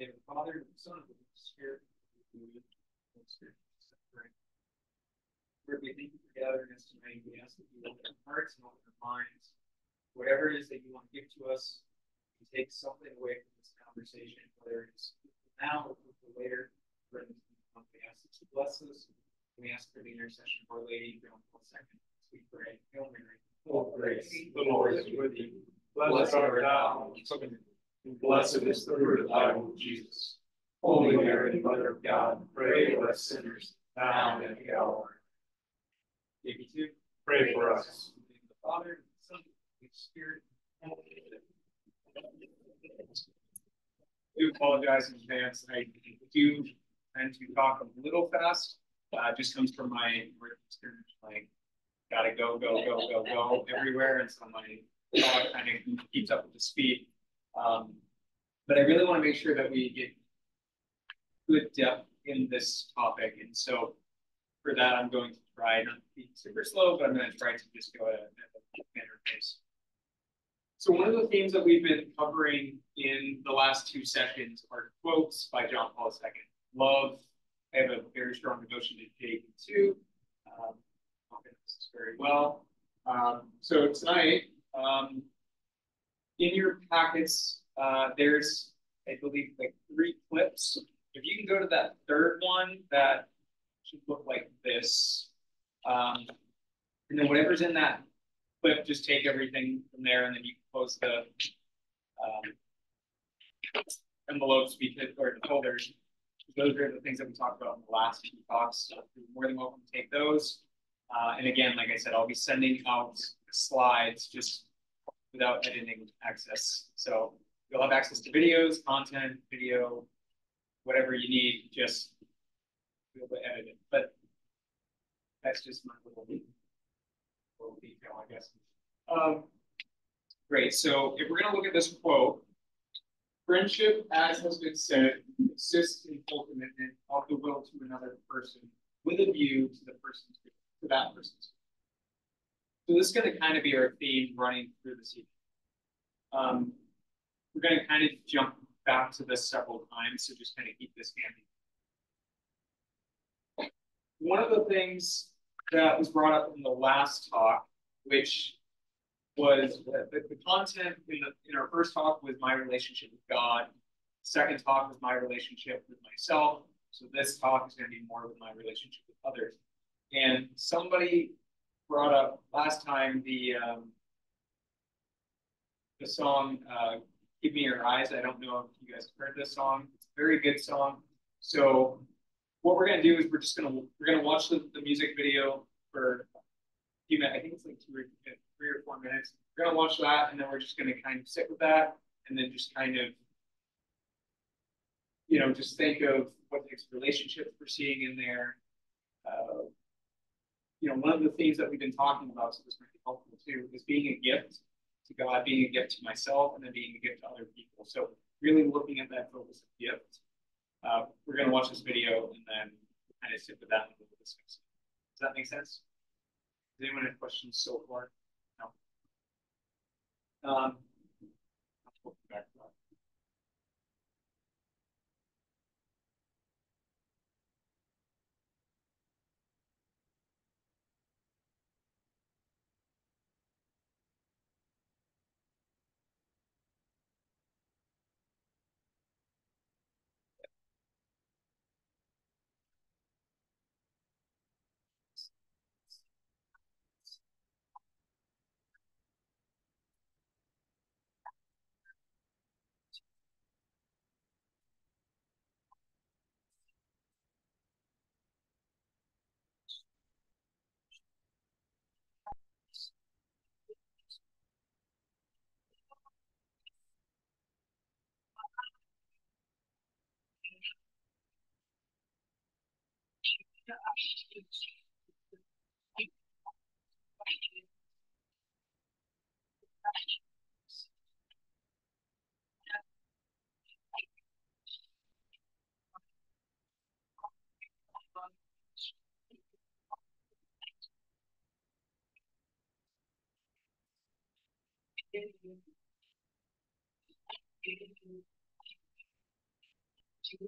name of the Father, and the Son, and the Holy Spirit. Holy Spirit. Lord, we thank you for gathering us tonight. We ask that you open our hearts and open our minds. Whatever it is that you want to give to us, you take something away from this conversation, whether it's now or later. We ask that you bless us. We ask for the intercession of Our Lady, John Paul II. We pray. Hail Mary, full of grace, the Lord is with you. Blessed art thou amongst women, and blessed is the fruit of thy womb, Jesus. Holy Mary, Mother of God, pray for us sinners, now and at the hour. Pray for us. In the name of the Father, and the Son, and the Holy Spirit. I do apologize in advance. I do tend to talk a little fast. It just comes from my work experience. Like, gotta go everywhere, and so my thought kind of keeps up with the speed. But I really want to make sure that we get good depth in this topic, and so for that, I'm going to try not to be super slow, but I'm going to try to just go at a better pace. So one of the themes that we've been covering in the last two sessions are quotes by John Paul II. Love. I have a very strong devotion to Jacob too. This is very well. So tonight, in your packets, there's, I believe, like 3 clips. If you can go to that third one, that should look like this. And then whatever's in that clip, just take everything from there, and then you can close the envelopes or the folders. Those are the things that we talked about in the last 2 talks. So you're more than welcome to take those. And again, like I said, I'll be sending out the slides just without editing access. So you'll have access to videos, content, video, whatever you need, just be able to edit it. But that's just my little detail, I guess. Great. So if we're going to look at this quote, friendship, as has been said, consists in full commitment of the will to another person with a view to that person's. So this is going to kind of be our theme running through this evening. We're going to kind of jump back to this several times, so just kind of keep this handy. One of the things that was brought up in the last talk, which was the content in our first talk was my relationship with God. Second talk was my relationship with myself. So this talk is going to be more with my relationship with others. And somebody brought up last time the song "Give Me Your Eyes." I don't know if you guys have heard this song. It's a very good song. So what we're going to do is we're gonna watch the music video for a few minutes. I think it's like 3 or 4 minutes. We're going to watch that, and then we're just going to kind of sit with that, and then just kind of, just think of what types of relationships we're seeing in there. One of the themes that we've been talking about, so this might be helpful too, is being a gift to God, being a gift to myself, and then being a gift to other people. So really looking at that focus of gift. We're going to watch this video and then kind of sit with that and we'll discuss it. Does that make sense? Does anyone have questions so far? No. We'll come back to that. So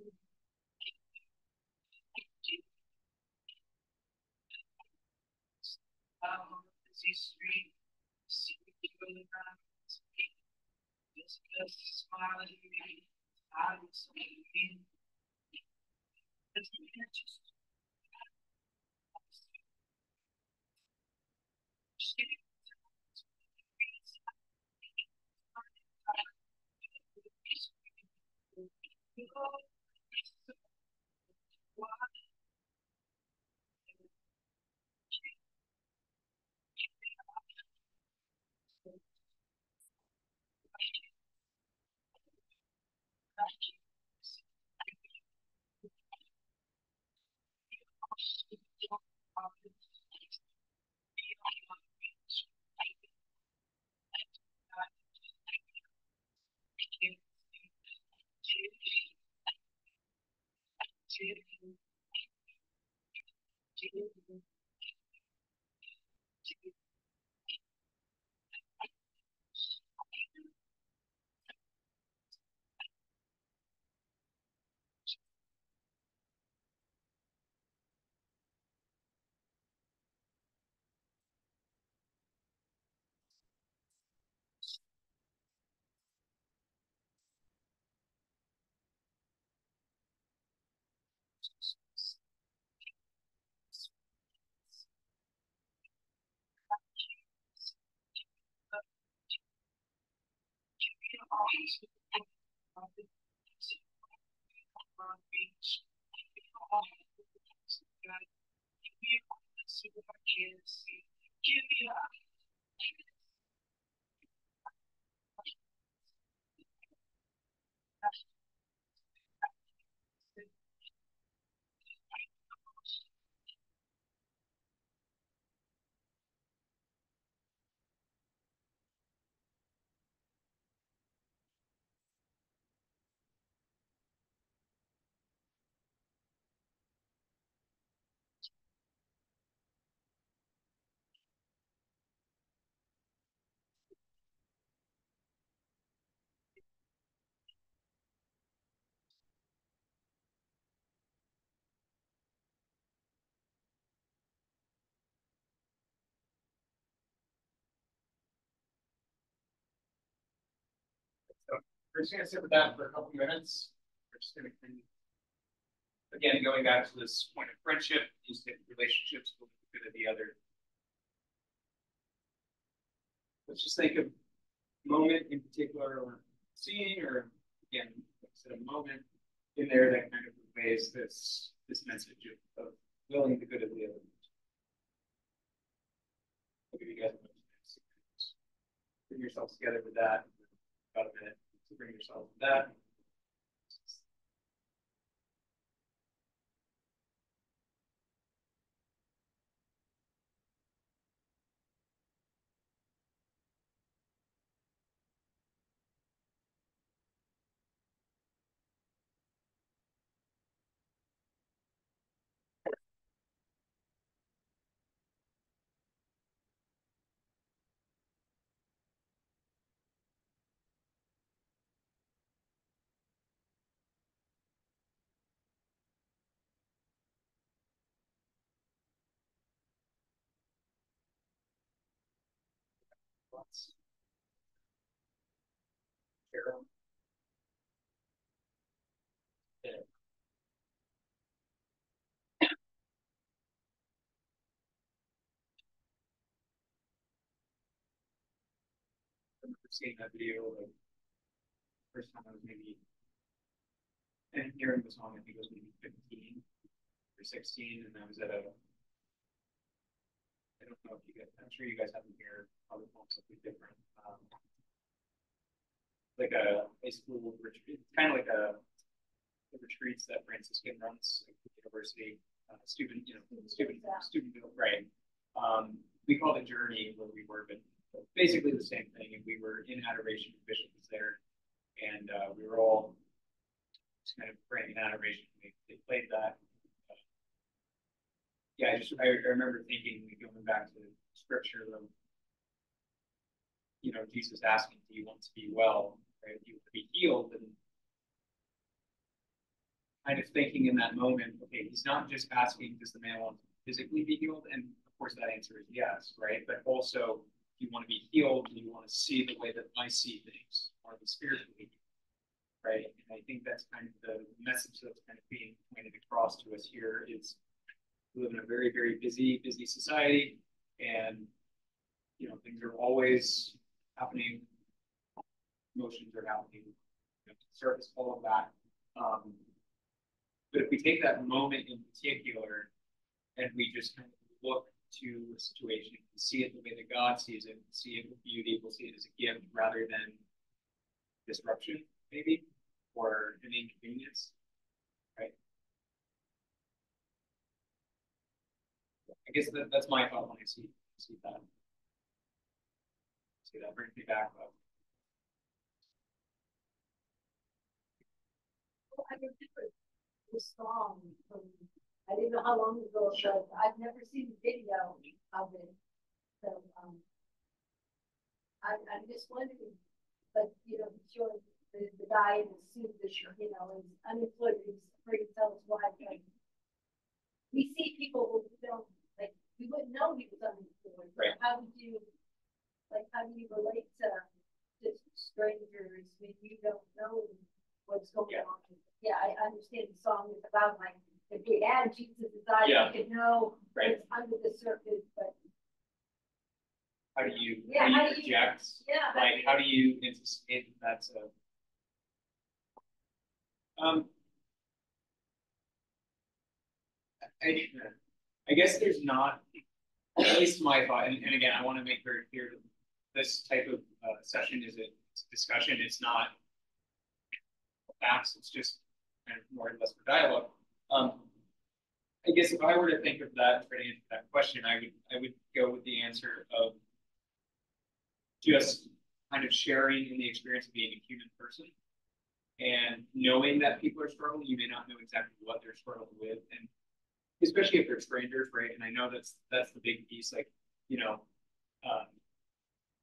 we're just going to sit with that for a couple minutes. We're just going to, again, going back to this point of friendship, these relationships will be good of the other. Let's just think of a moment in particular or seeing, or again, like I said, a moment in there that kind of conveys this message of willing the good of the other. I'll give you guys a minute. Bring yourselves together with that. About a minute to bring yourselves with that. Carol. Yeah. I remember seeing that video like first time I was maybe, and hearing the song, I think it was maybe 15 or 16, and I was at a, I don't know if you guys, I'm sure you guys have them here, probably something different. Like a high school retreat, kind of like the retreats that Franciscan runs at the university, student, student, right? We called it Journey where we were, but basically the same thing. And we were in adoration. The bishop was there, and we were all just kind of praying in adoration. They played that. Yeah, I remember thinking, going back to scripture of, Jesus asking, "Do you want to be well? Right? Do you want to be healed?" And kind of thinking in that moment, okay, he's not just asking, does the man want to physically be healed? And of course that answer is yes, right? But also, do you want to be healed? Do you want to see the way that I see things, or the spiritually, right? And I think that's kind of the message that's kind of being pointed across to us here is we live in a very, very busy society, and things are always happening, emotions are happening, surface all of that. But if we take that moment in particular and we just kind of look to a situation and see it the way that God sees it, see it with beauty, we'll see it as a gift rather than disruption, maybe, or an inconvenience, right? I guess that's my thought when I see that. See that brings me back up. Well, I remember the song from, I didn't know how long ago it was. I've never seen the video of it. So I'm just wondering, but showing the guy in the suit, is unemployed, he's afraid to tell his wife. Like, we see people who don't, like, we wouldn't know he was unemployed. Right. How do you relate to strangers when you don't know what's going on? Yeah, I understand the song is about, like, if we add Jesus' desire, you can know what's under the surface, but how do you project? How do you anticipate that's I guess there's not, at least my thought, and again, I want to make very clear that this type of session is a discussion. It's not facts. It's just kind of more or less for dialogue. I guess if I were to think of that, try to answer that question, I would go with the answer of just kind of sharing in the experience of being a human person and knowing that people are struggling. You may not know exactly what they're struggling with, and especially if they're strangers, right? And I know that's the big piece. Like,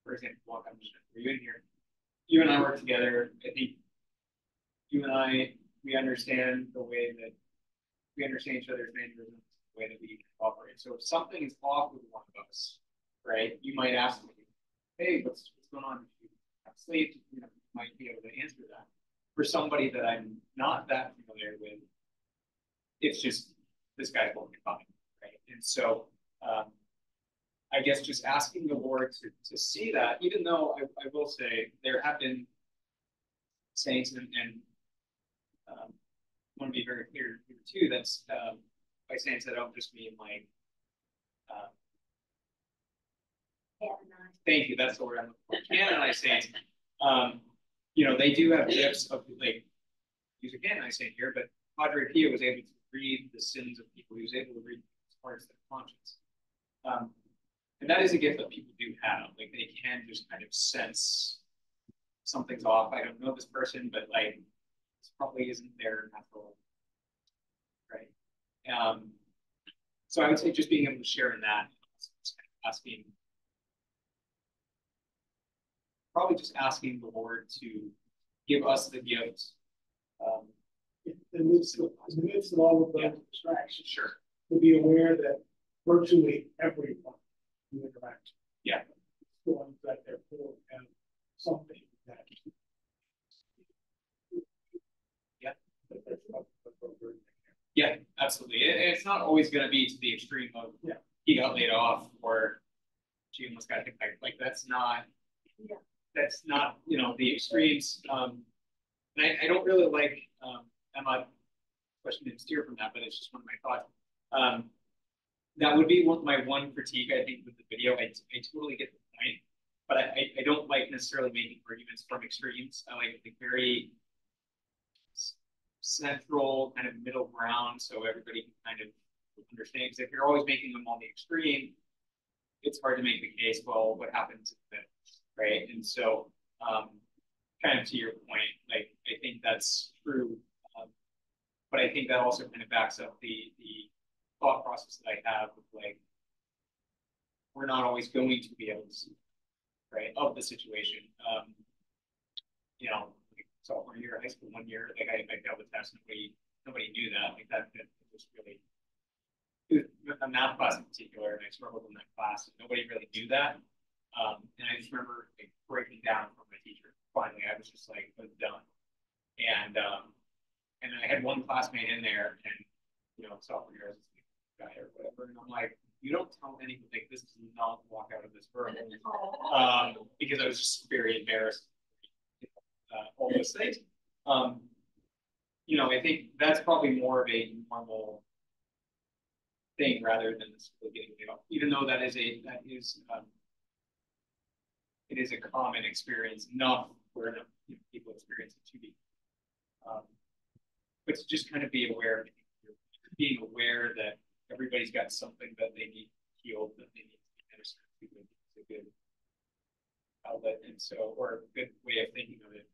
for example, I'm just for you in here. You and I work together. I think you and I, we understand the way that we understand each other's mannerisms, the way that we operate. So if something is off with one of us, right, you might ask me, hey, what's going on? If you have sleep, you might be able to answer that. For somebody that I'm not that familiar with, it's just this guy's holding me fine, right? And so I guess just asking the Lord to see that, even though I will say there have been saints, and I want to be very clear here too, that's by saints I don't just mean like thank you, that's the word I'm looking for. Canonized saints, they do have gifts of, like, use a canonized saint here, but Padre Pio was able to read the sins of people. He was able to read as far as their conscience. And that is a gift that people do have. Like, they can just kind of sense something's off. I don't know this person, but like, this probably isn't their natural, right? So I would say just being able to share in that, asking, probably just asking the Lord to give us the gift. In the midst of all of those distractions, sure, to be aware that virtually everyone you interact with is going that therefore have something that yeah, absolutely. It's not always going to be to the extreme of he got laid off or she almost got hit by, like, that's not the extremes. And I don't really like I'm not questioning to steer from that, but it's just one of my thoughts. That would be my one critique, I think, with the video. I totally get the point, but I don't like necessarily making arguments from extremes. I like the very central kind of middle ground so everybody can kind of understand. Because if you're always making them on the extreme, it's hard to make the case, well, what happens if that, right? And so kind of to your point, like, I think that's true. But I think that also kind of backs up the thought process that I have of, like, we're not always going to be able to see, right, of the situation. Sophomore year, high school 1 year, like, I failed the test and we nobody knew that. Like that was really, a math class in particular, and I struggled in that class, and nobody really knew that. And I just remember like, breaking down from my teacher. Finally, I was just like, I'm done. And I had one classmate in there, and sophomore year, I was like, guy or whatever, and I'm like, you don't tell anyone, like, this does not walk out of this room, because I was just very embarrassed. All those things. I think that's probably more of a normal thing rather than this getting laid off. Even though it is a common experience, enough where people experience it to be. But to just kind of be aware, being aware that everybody's got something that they need healed, that they need to be ministered to, is a good outlet, and so, or a good way of thinking of it.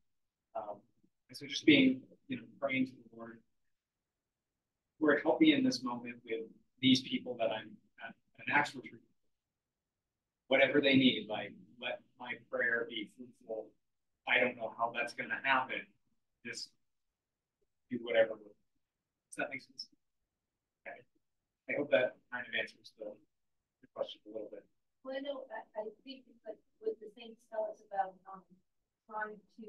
And so just being, praying to the Lord, Lord, help me in this moment with these people that I'm at an actual truth. Whatever they need, like, let my prayer be fruitful. I don't know how that's going to happen. Just do whatever. Does that make sense? Okay. I hope that kind of answers the question a little bit. Well, no, I think it's like what the saints tell us about trying to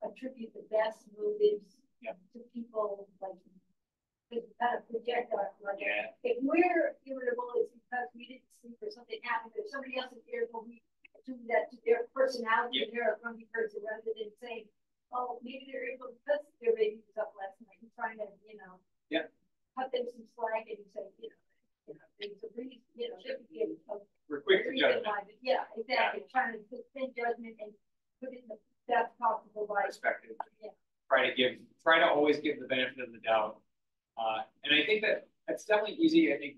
attribute the best motives to people, like to kind of project our, like, if we're irritable, it's because we didn't sleep or something happened, if somebody else is irritable, we attribute that to their personality, they're a grumpy person, rather than saying, oh, maybe they're irritable because their baby was up last night, and trying to, cut them some slack and say, there's a reason, there could be we're quick to judge. Yeah, exactly. Yeah. Trying to suspend judgment and put it in the best possible light. Perspective. Yeah. Try to always give the benefit of the doubt. And I think that's definitely easy. I think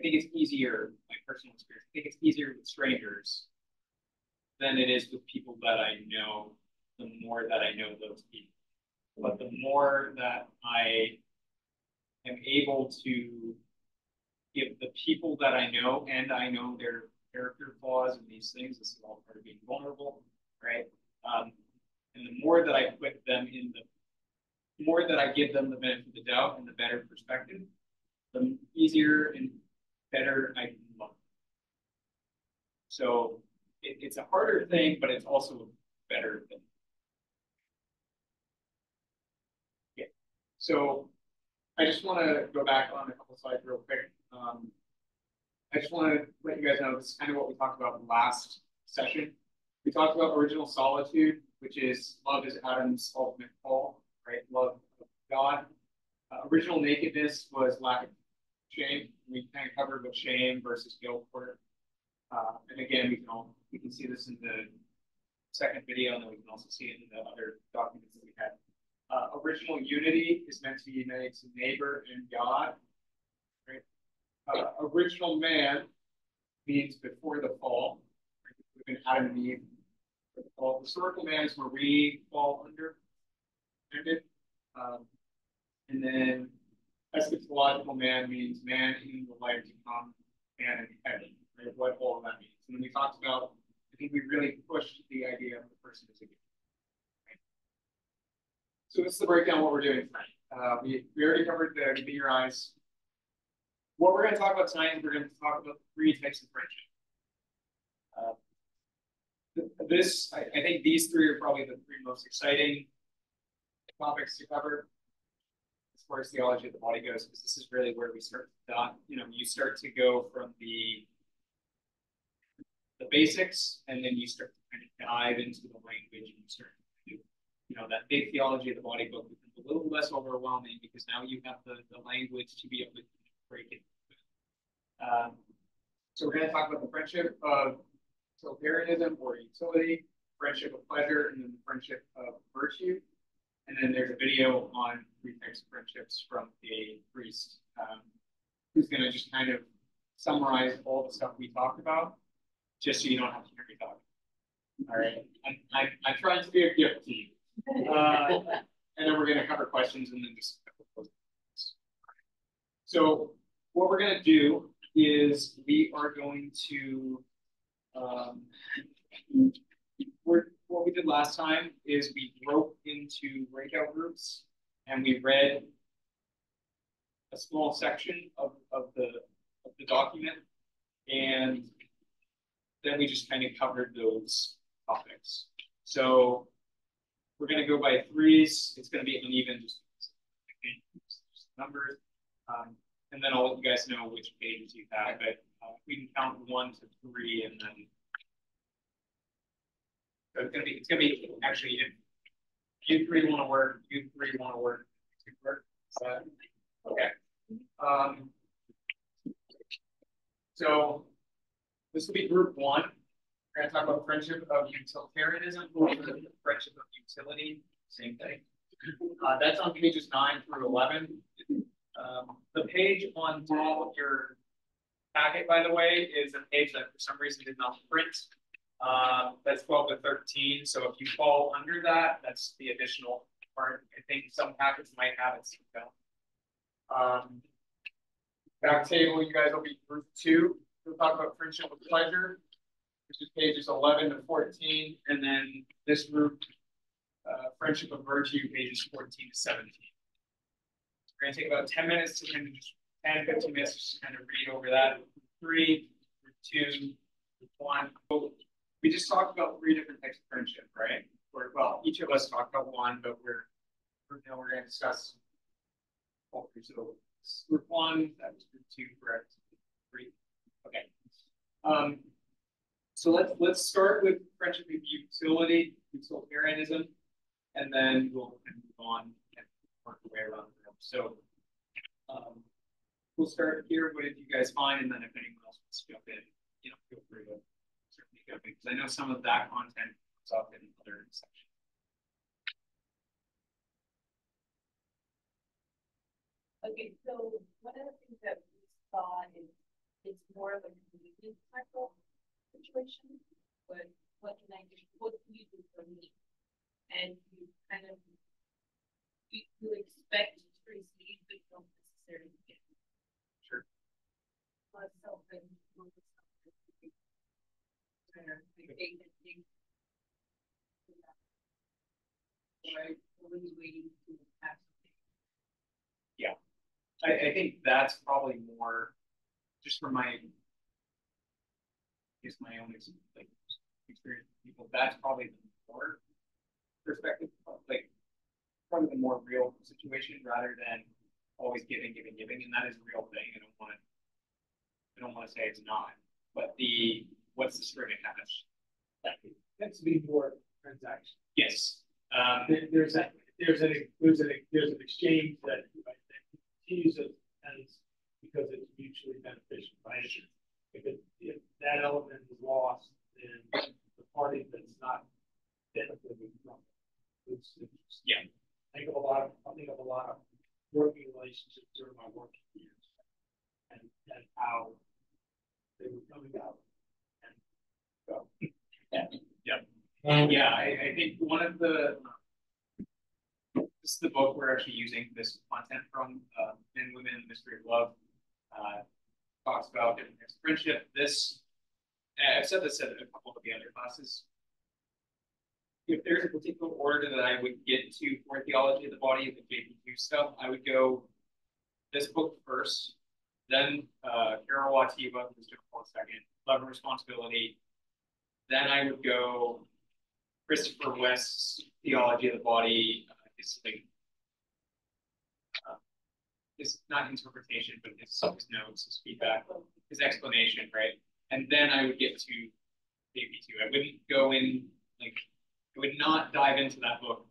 it's easier, my personal experience, I think it's easier with strangers than it is with people that I know, the more that I know those people. But the more that I am able to give the people that I know, and I know their character flaws and these things, this is all part of being vulnerable, right? And the more that I put them in the more that I give them the benefit of the doubt and the better perspective, the easier and better I can love them. So it's a harder thing, but it's also a better thing. Yeah. So I just want to go back on a couple slides real quick. I just want to let you guys know this is kind of what we talked about in the last session. We talked about original solitude, which is love is Adam's ultimate fall, right? Love of God. Original nakedness was lack of shame. We kind of covered what shame versus guilt were. And again, we can see this in the second video, and then we can also see it in the other documents that we had. Original unity is meant to unite to neighbor and God. Right? Original man means before the fall. Right? We've been Adam and Eve. Well, historical man is where we fall under. And then eschatological man means man in the life to come, man in heaven. Right? What all of that means. And then we talked about, I think we really pushed the idea of the person as a gift. Right? So this is the breakdown of what we're doing tonight. We already covered the Be Your Eyes. What we're going to talk about tonight is we're going to talk about 3 types of friendship. I think these 3 are probably the 3 most exciting topics to cover as far as theology of the body goes, because this is really where we start to you start to go from the basics, and then you start to kind of dive into the language, and you start to do, that big theology of the body book becomes a little less overwhelming because now you have the language to be able to break it. So we're going to talk about the friendship of utilitarianism or utility, friendship of pleasure, and then the friendship of virtue. And then there's a video on 3 types of friendships from a priest who's going to just kind of summarize all the stuff we talked about, just so you don't have to hear me talk. All right. I'm trying to be a gift to you. And then we're going to cover questions and then just close. So what we're going to do is we are going to what we did last time is we broke in into breakout groups, and we read a small section of the document, and then we just kind of covered those topics. So we're going to go by threes. It's going to be uneven, just numbers. And then I'll let you guys know which pages you have, but we can count 1 to 3, and then so it's gonna be actually if you three want to work, you three want to work, so, okay. So this will be group 1. We're going to talk about friendship of utilitarianism, friendship of utility, same thing. That's on pages 9 through 11. The page on top of your packet, by the way, is a page that for some reason did not print. That's 12 to 13. So if you fall under that, that's the additional part. I think some packets might have it. Back table, you guys will be group 2. We'll talk about friendship with pleasure, which is pages 11 to 14. And then this group, friendship of virtue, pages 14 to 17. We're going to take about 10 minutes to kind of just 10-15 minutes just to kind of read over that. Group 3, group 2, group 1. So we just talked about 3 different types of friendship, right? Well, each of us talked about one, but we're going to discuss all 3. So group 1, that was group 2, correct? 3. Okay. So let's start with friendship of utility, utilitarianism, and then we'll kind of move on and work our way around the room. So we'll start here. What did you guys find? And then if anyone else wants to jump in, feel free to certainly jump in, because I know some of that content comes up in other sections. Okay, so one of the things that we saw is it's more of a convenience type of situation. But what can I do? What can you do for me? And you kind of you expect to receive, but you don't necessarily get. Sure. Right? What are you waiting to have something? Yeah. I think that's probably more just from my own experience with people. That's probably the more perspective, like probably the more real situation rather than always giving, and that is a real thing. I don't want to say it's not, but what's the string attached? That tends to be more transaction. Yes. There's an exchange that continues as because it's mutually beneficial, right? If that element is lost, then the party that's not benefiting from it. Yeah. I think of a lot of working relationships during my working years, and how they were coming out. And so, yeah. I think one of the this is the book we're actually using this content from, Men, Women, and the Mystery of Love. Talks about different types of friendship. I've said this in a couple of the other classes. If there's a particular order that I would get to for theology of the body, the JP2 stuff, I would go this book first, then Carol Wativa, who's just for a second, Love and Responsibility. Then I would go Christopher West's Theology of the Body, his not interpretation, but his notes, his feedback, his explanation, right? And then I would get to JP2. I wouldn't go in, I would not dive into that book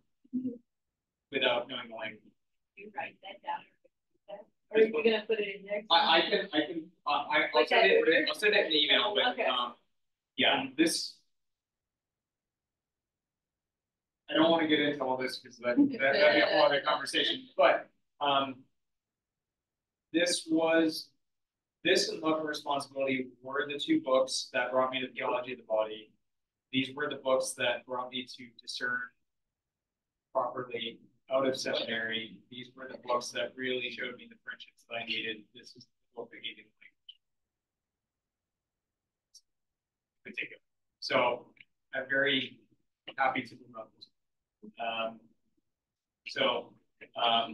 without knowing the language. You write that down. Or are you going to put it in there? I'll send it in an email, but okay. Yeah, I don't want to get into all this because that'd be a whole other conversation, but this and Love and Responsibility were the 2 books that brought me to Theology of the Body. These were the books that brought me to discern properly out of seminary. These were the books that really showed me the friendships that I needed. This is the book that gave me the language. Particular. So I'm very happy to promote this. So, I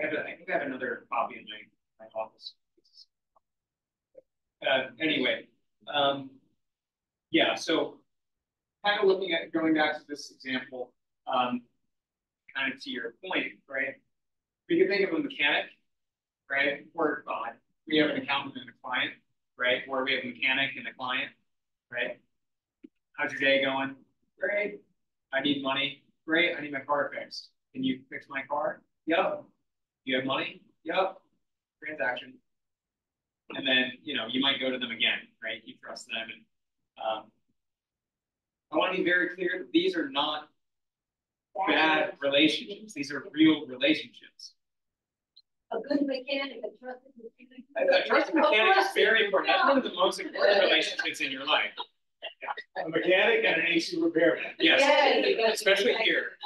think I have another copy in my office. Anyway, yeah, so kind of looking at going back to this example, kind of to your point, right? We can think of a mechanic, right? Or we have an accountant and a client, right? Or we have a mechanic and a client, right? How's your day going? Great. I need money. Great. I need my car fixed. Can you fix my car? Yep. You have money? Yep. Transaction. And then, you might go to them again, right? You trust them. And I want to be very clear that these are not bad relationships. These are real relationships. A good mechanic, a trusted mechanic. A trusted mechanic is very important. That's one of the most important relationships in your life. A mechanic and an AC repairman. Yes, Yeah. especially here.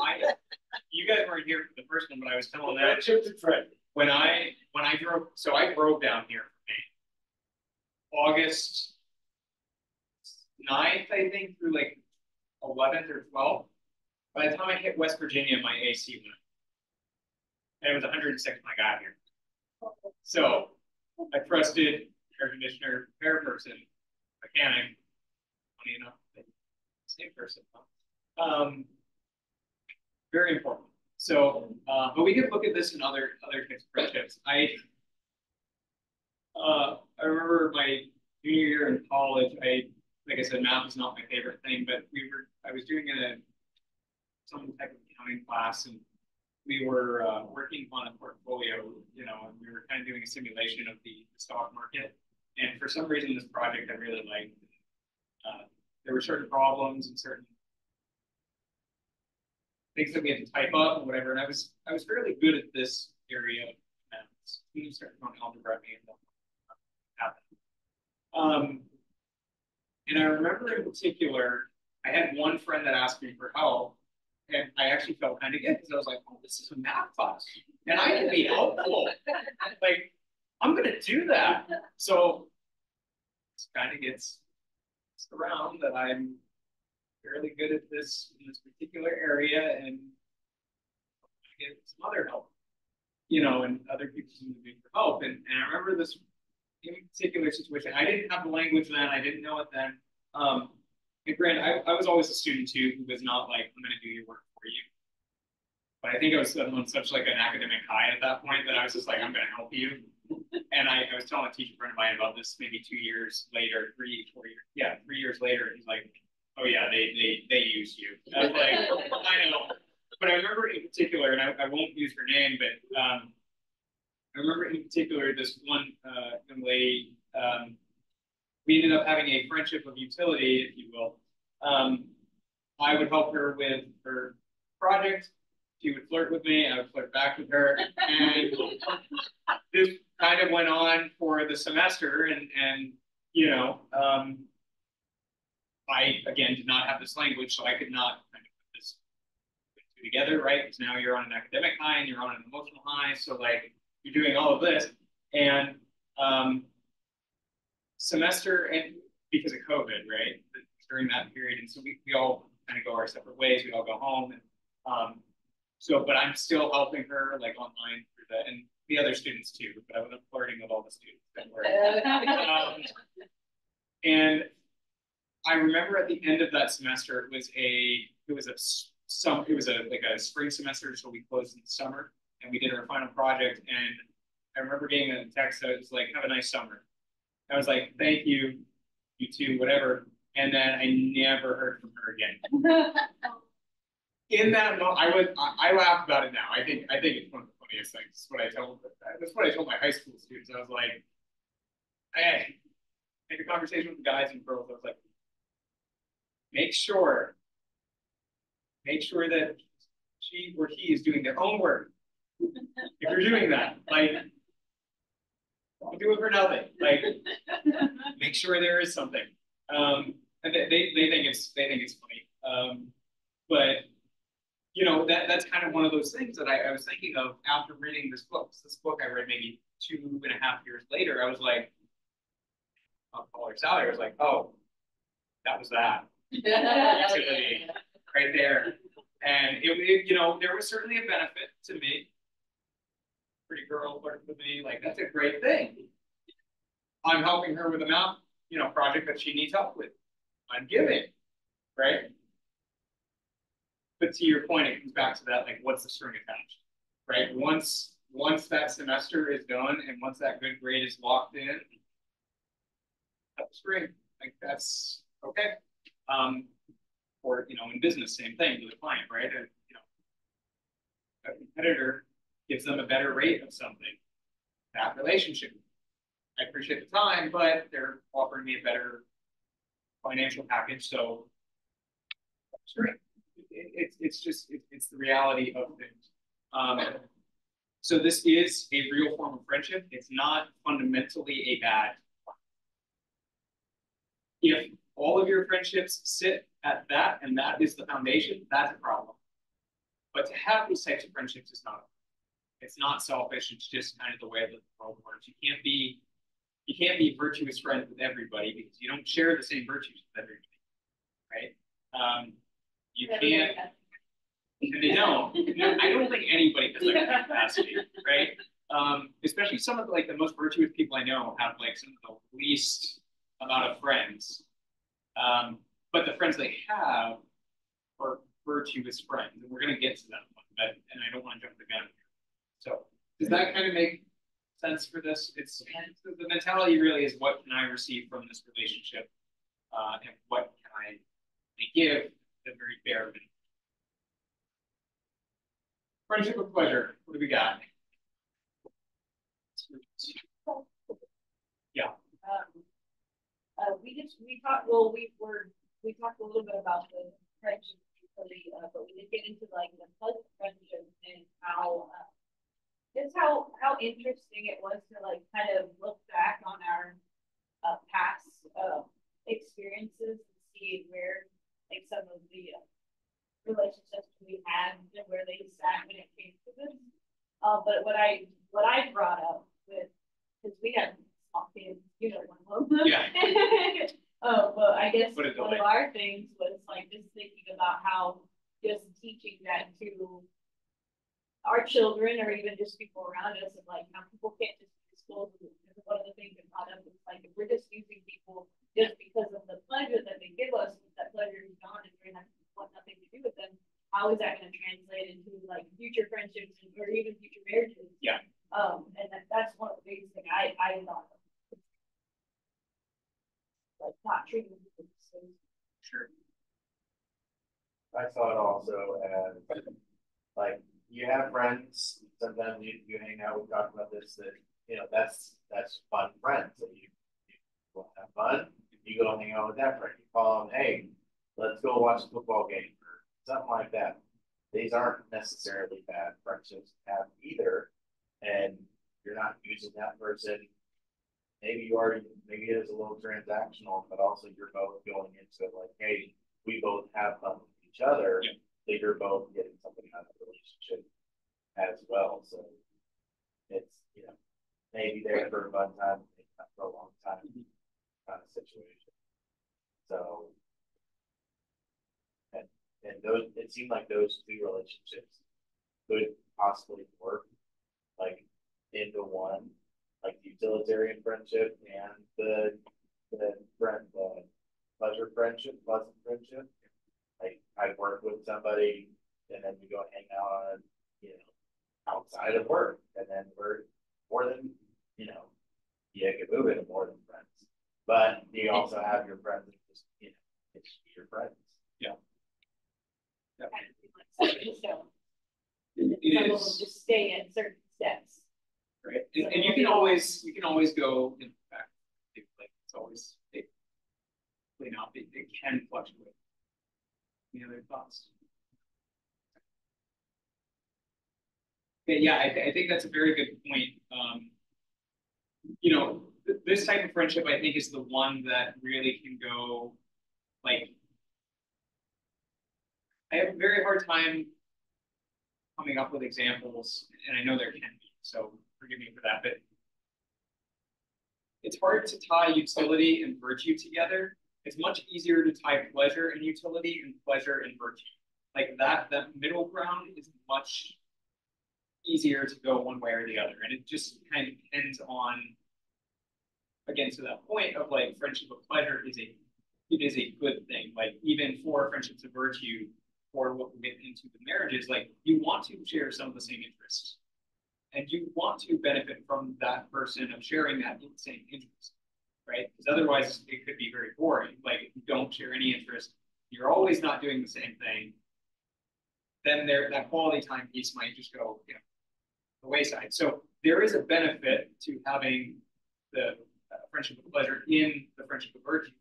You guys weren't here for the first one, but I was telling that Friend. when I drove. So I drove down here from Maine, August 9th, I think, through like 11th or 12th. By the time I hit West Virginia, my AC went. And it was 106 when I got here. So I trusted air conditioner repair person, mechanic, funny enough, same person. Very important. So, but we could look at this in other types of friendships. I remember my junior year in college. Like I said, math is not my favorite thing, but I was doing some type of accounting class, and we were working on a portfolio, and we were kind of doing a simulation of the stock market. And for some reason, this project I really liked. There were certain problems and certain things that we had to type up and whatever. And I was fairly good at this area of math. We started on algebra and and I remember in particular, I had one friend that asked me for help, and I actually felt kind of good because I was like, "Oh, this is a math class, and I can be helpful. Like, I'm going to do that." So it kind of gets around that I'm fairly good at this in this particular area, and I get some other help, and other people seem to be for help. And I remember this in particular situation. I didn't have the language then. I didn't know it then. And granted, I was always a student too who was not like, "I'm going to do your work for you." But I think I was on such like an academic high at that point that I was just like, "I'm going to help you." And I was telling a teacher friend of mine about this maybe 2 years later, 3 years later. He's like, "Oh yeah, they use you." I was like, "I know." But I remember in particular, and I won't use her name, but I remember in particular this one young lady. We ended up having a friendship of utility, if you will. I would help her with her project. She would flirt with me. I would flirt back with her. And this kind of went on for the semester. And I, again, did not have this language, so I could not kind of put this together, right? Because now you're on an academic high and you're on an emotional high. So, like, you're doing all of this. And semester, and because of COVID, right? During that period, and so we all kind of go our separate ways. We all go home, and but I'm still helping her like online through that, and the other students too. But I wasn't flirting with all the students. Don't worry. And I remember at the end of that semester, it was a spring semester, so we closed in the summer, and we did our final project. And I remember getting a text that was like, "Have a nice summer." I was like, "Thank you, you too, whatever." And then I never heard from her again. In that moment, I laugh about it now. I think it's one of the funniest things. That's what I told my high school students. I was like, "Hey," make a conversation with the guys and girls. I was like, make sure that she or he is doing their own work. If you're doing that, like, don't do it for nothing. Like, make sure there is something." And they think it's funny. But that's kind of one of those things that I was thinking of after reading this book. This book I read maybe 2.5 years later. I was like, I'll call her Sally. I was like, "Oh, that was that." Utility right there. And you know, there was certainly a benefit to me. Pretty girl worked with me, like that's a great thing. I'm helping her with a math, you know, project that she needs help with. I'm giving, right? But to your point, it comes back to that, like, what's the string attached, right? Once that semester is done and once that good grade is locked in, that's great. Like that's okay. Or you know, in business, same thing with a client, right? And, you know, a competitor gives them a better rate of something. That relationship, I appreciate the time, but they're offering me a better financial package, so it's great. It's the reality of things. So this is a real form of friendship. It's not fundamentally a bad one. If all of your friendships sit at that and that is the foundation, that's a problem. But to have these types of friendships is not. It's not selfish. It's just kind of the way that the world works. You can't be virtuous friends with everybody because you don't share the same virtues with everybody, right? You can't. And they don't. No, I don't think anybody has that capacity, right? Especially some of like the most virtuous people I know have like some of the least amount of friends. But the friends they have are virtuous friends, and we're going to get to that one. But, and I don't want to jump the gun here. So does that kind of make sense for this? It's the mentality really is what can I receive from this relationship, and what can I give the very bare minimum. Friendship with pleasure. What do we got? Yeah. We talked a little bit about the friendship, but we did get into like the pleasant friendship and how just how interesting it was to like kind of look back on our past experiences and see where like some of the relationships we had and where they sat when it came to this. But what I brought up with, because we have small kids, you know, one of them. Yeah. But I guess one of our things was like just thinking about how just teaching that to our children or even just people around us, and like how people can't just disclose. One of the things that brought up is like if we're just using people just because of the pleasure that they give us, that pleasure is gone and we're not want nothing to do with them. How is that going to translate into like future friendships or even future marriages? Yeah. And that's one of the biggest things I thought of. Like not treating people the same. Sure. I saw it also as like you have friends. Sometimes you hang out. We talked about this. That you know that's fun friends. So you want to have fun. You go hang out with that friend. You call them, hey, let's go watch a football game or something like that. These aren't necessarily bad friendships to have either, and you're not using that person. Maybe maybe it is a little transactional, but also you're both going into it like, hey, we both have fun with each other. Yeah. So you're both getting something out of the relationship as well. So it's, you know, maybe there for a fun time, maybe not for a long time kind of situation. So, and those, it seemed like those two relationships could possibly work like into one, like the utilitarian friendship and the pleasure friendship, pleasant friendship. Like I work with somebody and then we go hang out on, you know, outside of work, and then we're more than, you know, you can move it more than friends. But you also have your friends that just, you know, it's your friends. Yeah. Yeah. So It is. just stay at certain steps. Right. And you can always go in back. Like it's always clean up. It can fluctuate. Any other thoughts? Yeah, I think that's a very good point. You know, this type of friendship, I think, is the one that really can go, like, I have a very hard time coming up with examples, and I know there can be, so forgive me for that, but it's hard to tie utility and virtue together. It's much easier to tie pleasure and utility and pleasure and virtue. like that middle ground is much easier to go one way or the other. And it just kind of depends on, again, to that point of like friendship of pleasure it is a good thing. Like even for friendships of virtue, or what we get into the marriages, like you want to share some of the same interests. And you want to benefit from that person of sharing that same interest, right? Because otherwise it could be very boring. Like if you don't share any interest, you're always not doing the same thing, then that quality time piece might just go, the wayside. So there is a benefit to having the friendship of pleasure in the friendship of virtue.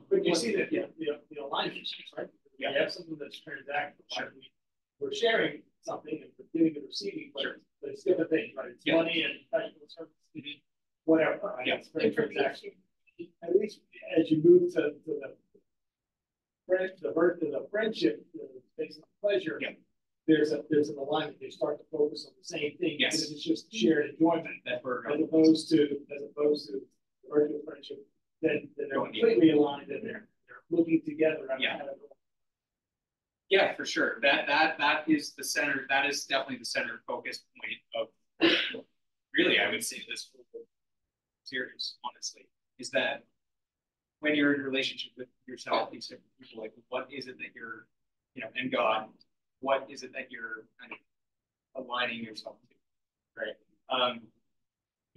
But you see that, the alignment, right? Yeah. You have something that's transactional. Sure. We're sharing something and we're giving and receiving, but it's different things, right? It's money and professional services, whatever, right? Yeah. It's very transactional. At least as you move to the birth of the friendship, based on pleasure, there's an alignment. They start to focus on the same thing. Yes. Because it's just shared enjoyment. That's where as opposed to the virtual friendship, then they're completely aligned and they're looking together. Yeah, for sure. That is the center. That is definitely the center focus point of really, I would say this whole series, honestly, is that when you're in a relationship with yourself, these different people, like what is it that you're, and God, what is it that you're kind of aligning yourself to, right?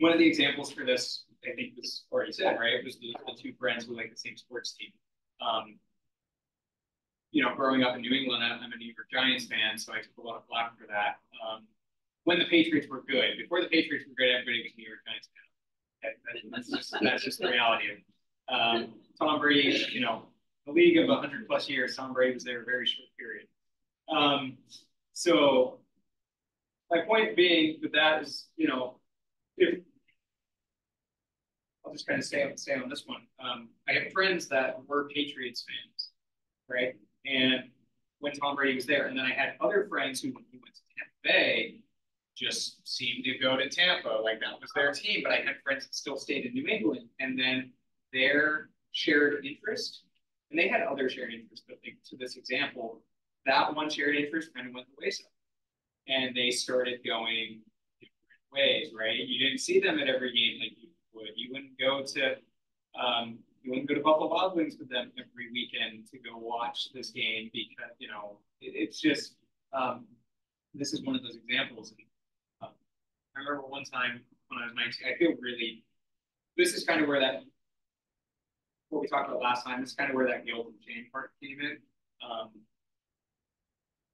One of the examples for this, I think was already said, right? It was the two friends who like the same sports team. Growing up in New England, I'm a New York Giants fan, so I took a lot of flack for that. When the Patriots were good, before the Patriots were good, everybody was New York Giants fan. That's just the reality of it. Tom Brady, a league of 100+ years, Tom Brady was there a very short period. So my point being with that is, if I'll just kind of stay on this one. I have friends that were Patriots fans, right? And when Tom Brady was there, and then I had other friends who, when he went to Tampa Bay, just seemed to go to Tampa, like that was their team. But I had friends that still stayed in New England, and then their shared interest, and they had other shared interests, but to this example, that one shared interest kind of went the wayside, and they started going different ways, right? You didn't see them at every game like you would. You wouldn't go to Buffalo Wild Wings with them every weekend to go watch this game because it's just this is one of those examples. And, I remember one time when I was 19, I feel really. This is kind of where what we talked about last time. This is kind of where that guilt and shame part came in.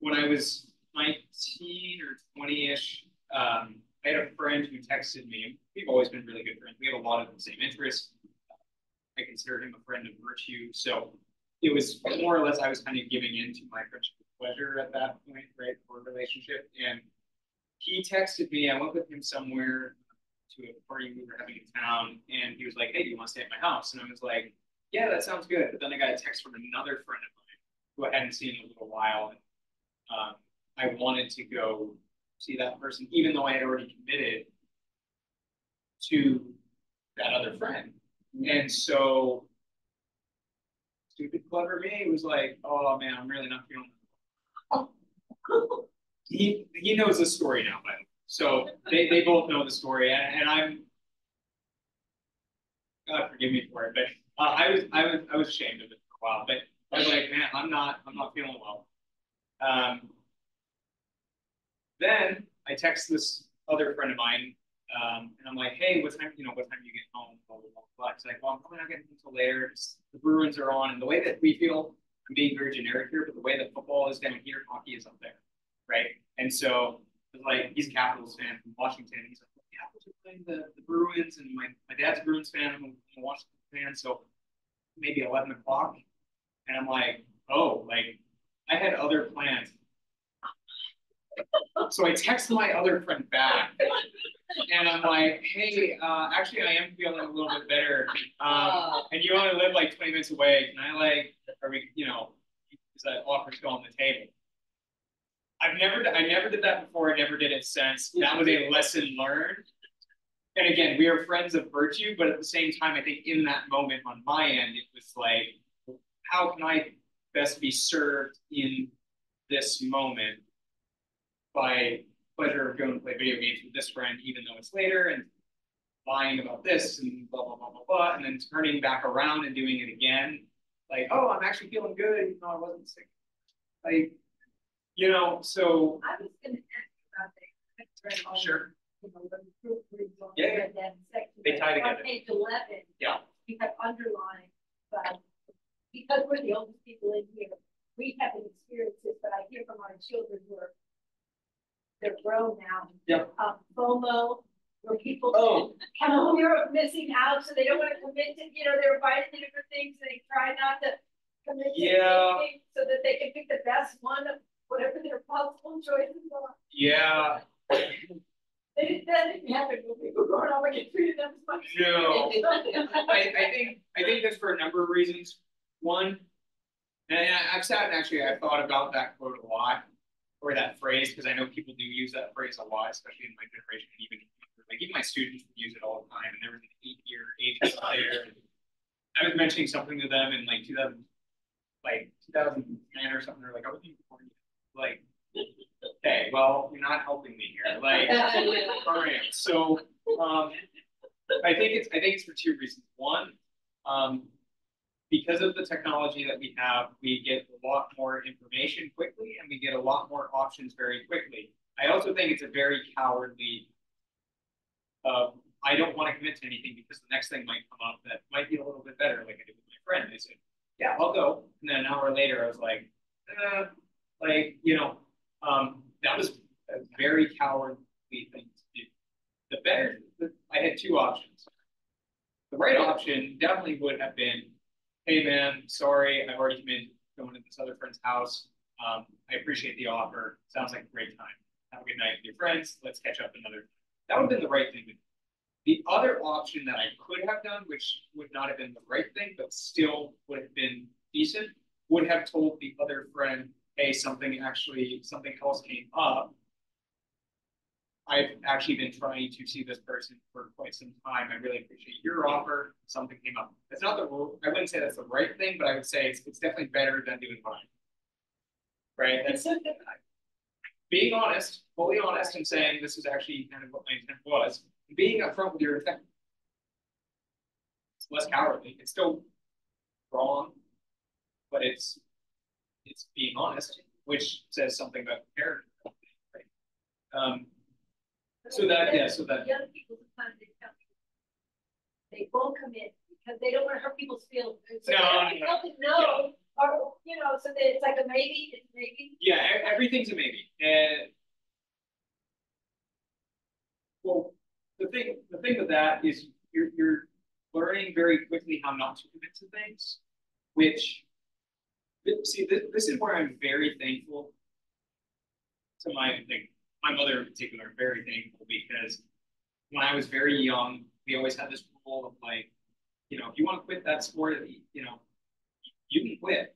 When I was 19 or 20-ish, I had a friend who texted me. We've always been really good friends. We have a lot of the same interests. I consider him a friend of virtue. So it was more or less I was kind of giving in to my friendship with pleasure at that point, right, for a relationship. And he texted me. I went with him somewhere to a party we were having in town, and he was like, "Hey, do you want to stay at my house?" And I was like, "Yeah, that sounds good." But then I got a text from another friend of mine who I hadn't seen in a little while, and I wanted to go see that person, even though I had already committed to that other friend. And so, stupid, clever me was like, "Oh man, I'm really not feeling it." He knows the story now, by the way. So they both know the story, and I'm, God forgive me for it, but I was ashamed of it for a while. But I was like, man, I'm not feeling well. Then I text this other friend of mine, and I'm like, "Hey, what time do you get home?" Blah, blah, blah, blah. He's like, "Well, I'm probably not getting home until later. The Bruins are on." And the way that we feel, I'm being very generic here, but the way that football is down here, hockey is up there, right? And so, like, he's a Capitals fan from Washington. He's like, "The Capitals are playing the Bruins," and my dad's a Bruins fan. I'm a Washington fan, so maybe 11 o'clock. And I'm like, "Oh, like, I had other plans." So I text my other friend back, and I'm like, "Hey, actually, I am feeling a little bit better, and you only live like 20 minutes away. Can I is that offer still on the table?" I never did that before. I never did it since. That was a lesson learned. And again, we are friends of virtue, but at the same time, I think in that moment on my end, it was like, how can I best be served in this moment by pleasure of going to play video games with this friend, even though it's later, and lying about this and blah, blah, blah, blah, blah, and then turning back around and doing it again. Like, oh, I'm actually feeling good, even though I wasn't sick. Like, you know, so. I was going to ask you about that. Sure. You know, the group reads on Yeah. that section. They tie together. On page 11. Yeah. You have underlined, but because we're the oldest people in here, we haven't experienced this, but I hear from our children who are, they're grown now. Yeah. FOMO, where people Oh. have a fear of missing out, so they don't want to commit to, you know, they're invited to different things, they try not to commit to anything so that they can pick the best one of whatever their possible choices are. Yeah. That didn't happen when we were growing up, I get treated them as much. No. I think that's for a number of reasons. One, and I've sat and actually I've thought about that quote a lot, or that phrase, because I know people do use that phrase a lot, especially in my generation, and even my students would use it all the time, and there was an 8-year age there. I was mentioning something to them in like 2010 or something. They're like, I was born. Like, okay, well, you're not helping me here. Like, all right. So, I think it's for two reasons. One, because of the technology that we have, we get a lot more information quickly, and we get a lot more options very quickly. I also think it's a very cowardly. I don't want to commit to anything because the next thing might come up that might be a little bit better, like I did with my friend. I said, "Yeah, I'll go," and then an hour later, I was like, that was a very cowardly thing to do. I had two options. The right option definitely would have been, hey man, sorry, I've already committed going to this other friend's house. I appreciate the offer. Sounds like a great time. Have a good night with your friends. Let's catch up another time. That would have been the right thing to do. The other option that I could have done, which would not have been the right thing, but still would have been decent, would have told the other friend, hey, something else came up. I've actually been trying to see this person for quite some time. I really appreciate your offer. Something came up. It's not the rule. I wouldn't say that's the right thing, but I would say it's definitely better than doing mine. Right? That's being honest, fully honest, and saying this is actually kind of what my intent was. Being upfront with your intent. It's less cowardly. It's still wrong, but it's being honest, which says something about character. Right? So that. The other people sometimes they tell me they won't commit because they don't want to hurt people's feelings. So no. Or you know, so that it's like a maybe. It's maybe. Yeah, everything's a maybe. Well, the thing with that is you're learning very quickly how not to commit to things. Which, see, this is where I'm very thankful to my mother in particular. Very thankful because when I was very young, we always had this rule of like, you know, if you want to quit that sport, you know, you can quit at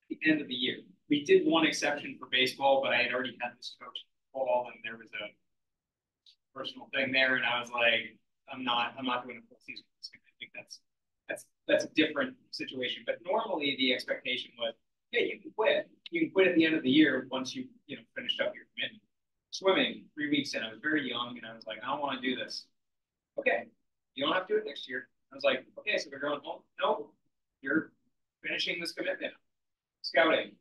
the end of the year. We did one exception for baseball, but I had already had this coach in fall, and there was a personal thing there, and I was like, I'm not doing a full season. I think that's a different situation. But normally the expectation was, yeah, you can quit. You can quit at the end of the year once you finished up your commitment. Swimming 3 weeks in, I was very young, and I was like, I don't want to do this. Okay, you don't have to do it next year. I was like, okay, so we're going home. No, you're finishing this commitment. Scouting,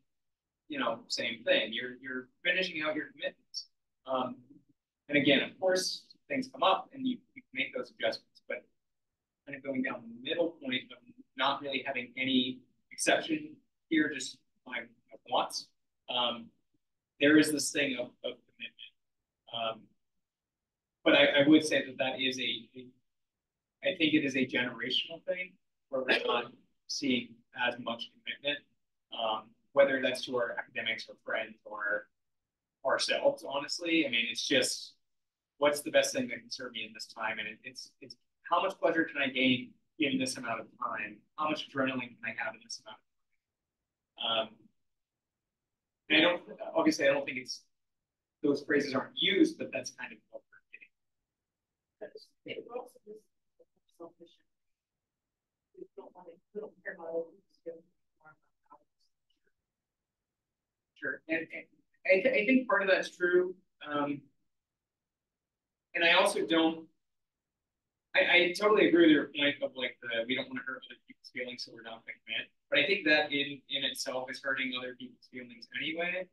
you know, same thing. You're finishing out your commitments. And again, of course, things come up, and you make those adjustments. But kind of going down the middle point of not really having any exception here, just my wants. There is this thing of commitment. But I would say that is I think it is a generational thing where we're not seeing as much commitment, whether that's to our academics or friends or ourselves, honestly. I mean, it's just, what's the best thing that can serve me in this time? And it's how much pleasure can I gain in this amount of time? How much adrenaline can I have in this amount of time? And obviously, I don't think those phrases aren't used, but that's kind of what we're getting. It also is selfish. We don't care about others. Sure. And I think part of that's true. And I also don't, I totally agree with your point of like we don't want to hurt other people's feelings, so we're not going to commit. But I think that in itself is hurting other people's feelings anyway.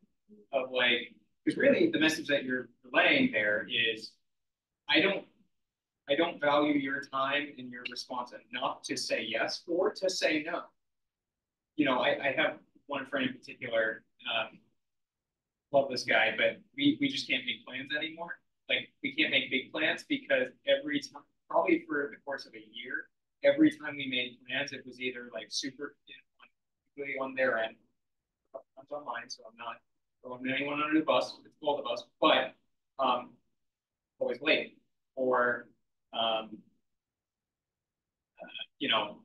Of like, because really the message that you're relaying there is, I don't value your time and your response enough to say yes or to say no. You know, I have one friend in particular, love this guy, but we just can't make plans anymore. Like, we can't make big plans because every time, probably for the course of a year, every time we made plans, it was either like super, you know, on their end. It's on mine, so I'm not throwing anyone under the bus. It's both of us, but always late, or you know,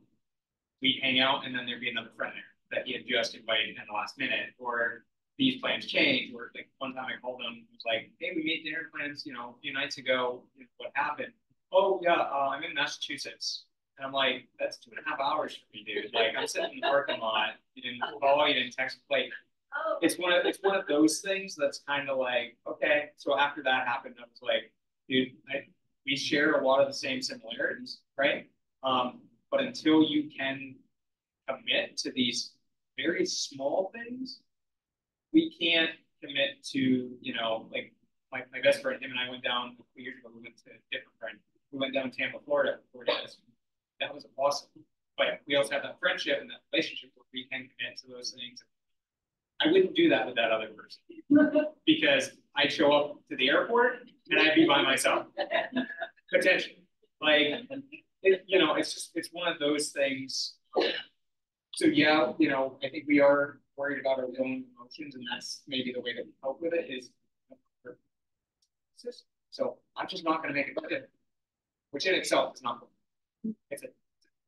we'd hang out and then there'd be another friend there that he had just invited in the last minute, or these plans change. Or like one time I called him, he was like, "Hey, we made dinner plans, you know, a few nights ago. What happened?" "Oh yeah, I'm in Massachusetts." And I'm like, "That's 2.5 hours for me, dude. Like, I'm sitting in the parking lot. You didn't call, you didn't text." Like, it's one of those things that's kind of like, okay. So after that happened, I was like, dude, we share a lot of the same similarities, right? But until you can commit to these very small things, we can't commit to, you know, like my best friend, him and I went down a few years ago. We went to a different friend. We went down to Tampa, Florida for this. That was awesome. But we also have that friendship and that relationship where we can commit to those things. I wouldn't do that with that other person because I'd show up to the airport and I'd be by myself, potentially. Like, you know, it's one of those things. So yeah, you know, I think we are worried about our own emotions, and that's maybe the way that we cope with it is. So I'm just not going to make it better, which in itself is not good. It's a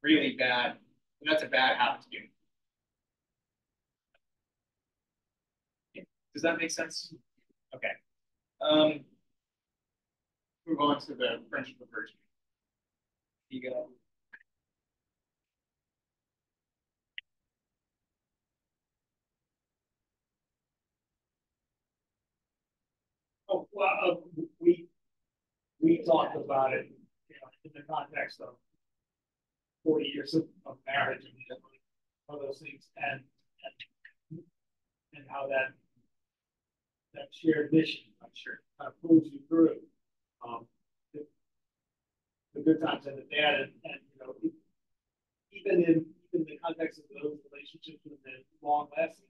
really bad, and that's a bad habit to do. Does that make sense? Okay. Move on to the friendship of virtue. You go. Oh, well, we talked about it, you know, in the context of 40 years of marriage and all those things, and how that shared mission, I'm sure, kind of pulls you through the good times and the bad, and you know, even in the context of those relationships and the long lasting,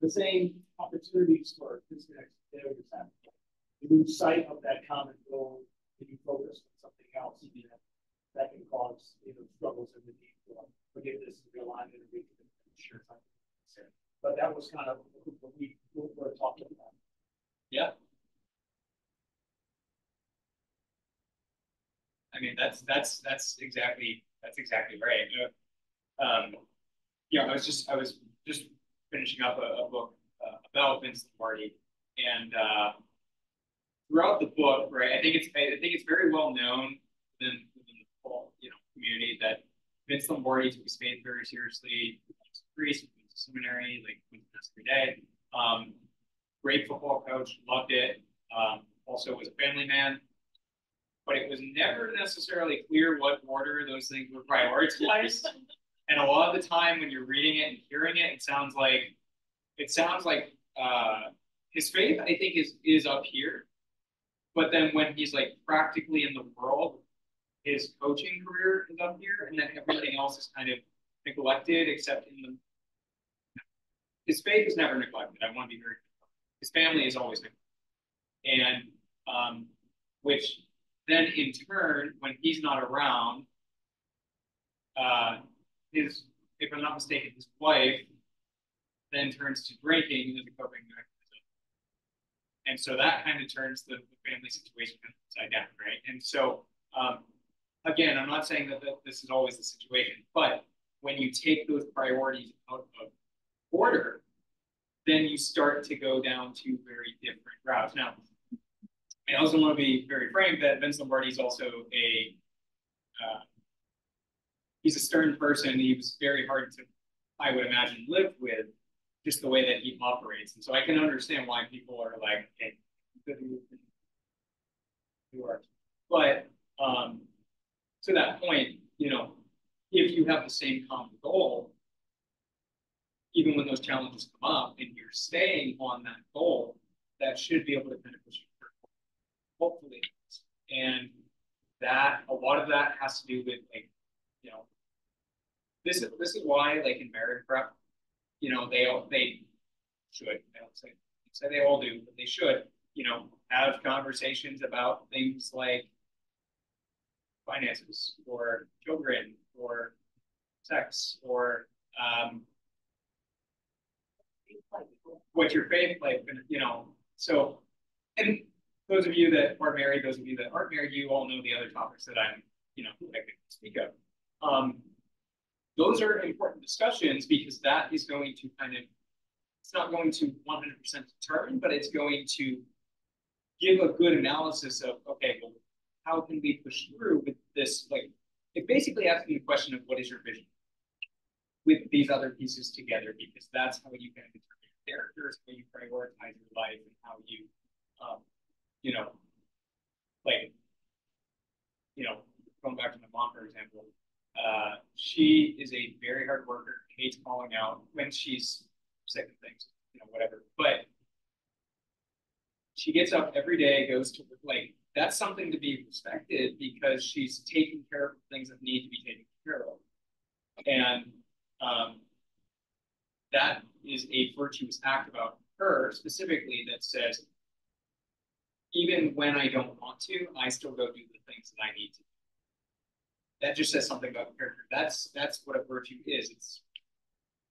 the same opportunities for disconnects and failures happen. You lose sight of that common goal and you focus on something else, you know, that can cause, you know, struggles in the need for forgiveness and realignment and recommitment. Sure. But that was kind of what we were talking about. Yeah. I mean, that's exactly right. Yeah, I was just finishing up a book about Vince Lombardi, and throughout the book, right, I think it's very well known within the whole, you know, community that Vince Lombardi took his faith very seriously. He was a priest, he went to seminary, like went to mass every day. Great football coach, loved it. Also was a family man, but it was never necessarily clear what order those things were prioritized. And a lot of the time when you're reading it and hearing it, it sounds like his faith, I think, is up here. But then when he's like practically in the world, his coaching career is up here, and then everything else is kind of neglected, except in the. His faith is never neglected. I want to be very clear. His family is always neglected, and which then in turn, when he's not around, if I'm not mistaken, his wife then turns to drinking as a coping mechanism. And so that kind of turns the family situation upside down, right? And so, again, I'm not saying that this is always the situation, but when you take those priorities out of order, then you start to go down two very different routes. Now, I also want to be very frank that Vince Lombardi is also he's a stern person. He was very hard to, I would imagine, live with just the way that he operates. And so I can understand why people are like, hey, you are. But to that point, you know, if you have the same common goal, even when those challenges come up and you're staying on that goal, that should be able to kind of push you through, hopefully. And that, a lot of that has to do with, like, you know, this is why, like, in marriage prep, you know, they should, I don't say they all do, but they should, you know, have conversations about things like finances or children or sex or what your faith like, you know. So, and those of you that are married, those of you that aren't married, you all know the other topics that I'm, you know, I could speak of. Those are important discussions because that is going to kind of, it's not going to 100% determine, but it's going to give a good analysis of, okay, well, how can we push through with this? Like, it basically asking the question of what is your vision with these other pieces together, because that's how you can determine your characters, how you prioritize your life, and how you, you know, like, you know, going back to my mom, for example, she is a very hard worker, hates calling out when she's sick of things, you know, whatever. But she gets up every day, goes to work. Like, that's something to be respected because she's taking care of things that need to be taken care of. And that is a virtuous act about her specifically that says, even when I don't want to, I still go do the things that I need to. That just says something about character. That's what a virtue is. It's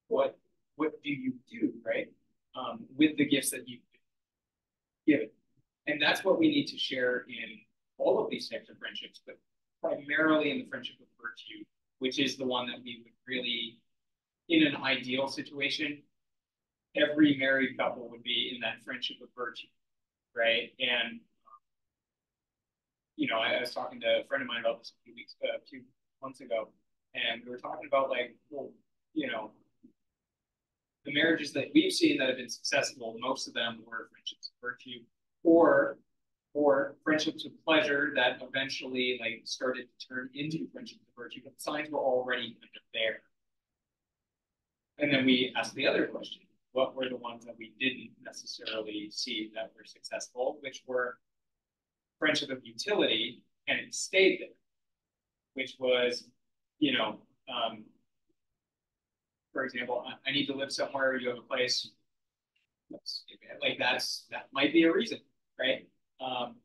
what do you do, right? With the gifts that you've been given. And that's what we need to share in all of these types of friendships, but primarily in the friendship of virtue, which is the one that we would really, in an ideal situation, every married couple would be in that friendship of virtue, right? And you know, I was talking to a friend of mine about this a few months ago, and we were talking about, like, well, you know, the marriages that we've seen that have been successful, most of them were friendships of virtue, or friendships of pleasure that eventually, like, started to turn into friendships of virtue, but the signs were already kind of there. And then we asked the other question: what were the ones that we didn't necessarily see that were successful, which were friendship of utility, and it stayed there, which was, you know, for example, I need to live somewhere, you have a place, like that might be a reason, right?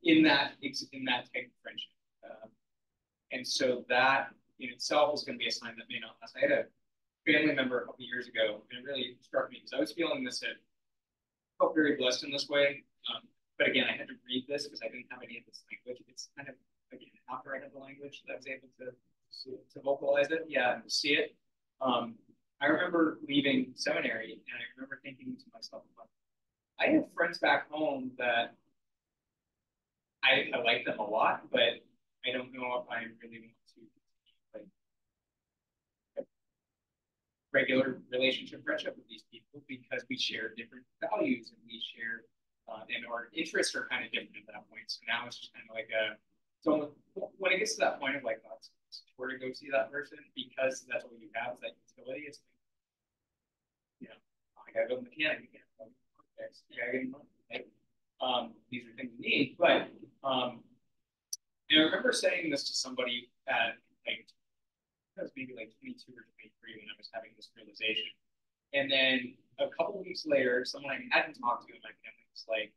In that type of friendship. And so that in itself is going to be a sign that may not last. I had a family member a couple of years ago, and it really struck me because I was feeling this, I felt very blessed in this way. But again, I had to read this because I didn't have any of this language. It's kind of, again, after I had the language that I was able to vocalize it, yeah, and to see it. I remember leaving seminary, and I remember thinking to myself, I have friends back home that I like them a lot, but I don't know if I really want to, like, regular relationship friendship with these people because we share different values and we share and our interests are kind of different at that point. So now it's just kind of like so when it gets to that point of, like, let's where to go see that person because that's what you have, is that utility. It's like, you know, I gotta go to the mechanic again. You gotta get money. Right? These are things we need, but and I remember saying this to somebody at, like, I was maybe like 22 or 23 when I was having this realization. And then a couple of weeks later, someone I hadn't talked to in my family was, like,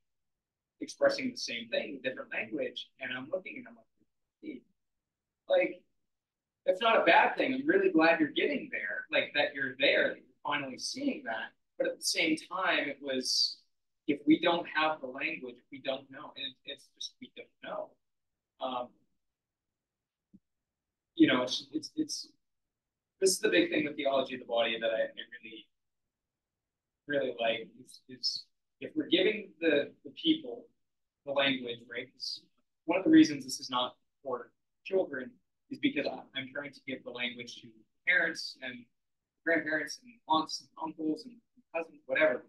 expressing the same thing, different language. And I'm looking and I'm like, that's not a bad thing. I'm really glad you're getting there, like, that you're there, that you're finally seeing that. But at the same time, it was, if we don't have the language, we don't know. And it's just, we don't know. You know, it's this is the big thing with theology of the body that I really like is if we're giving the people the language, right? Because one of the reasons this is not for children is because I'm trying to give the language to parents and grandparents and aunts and uncles and cousins, whatever,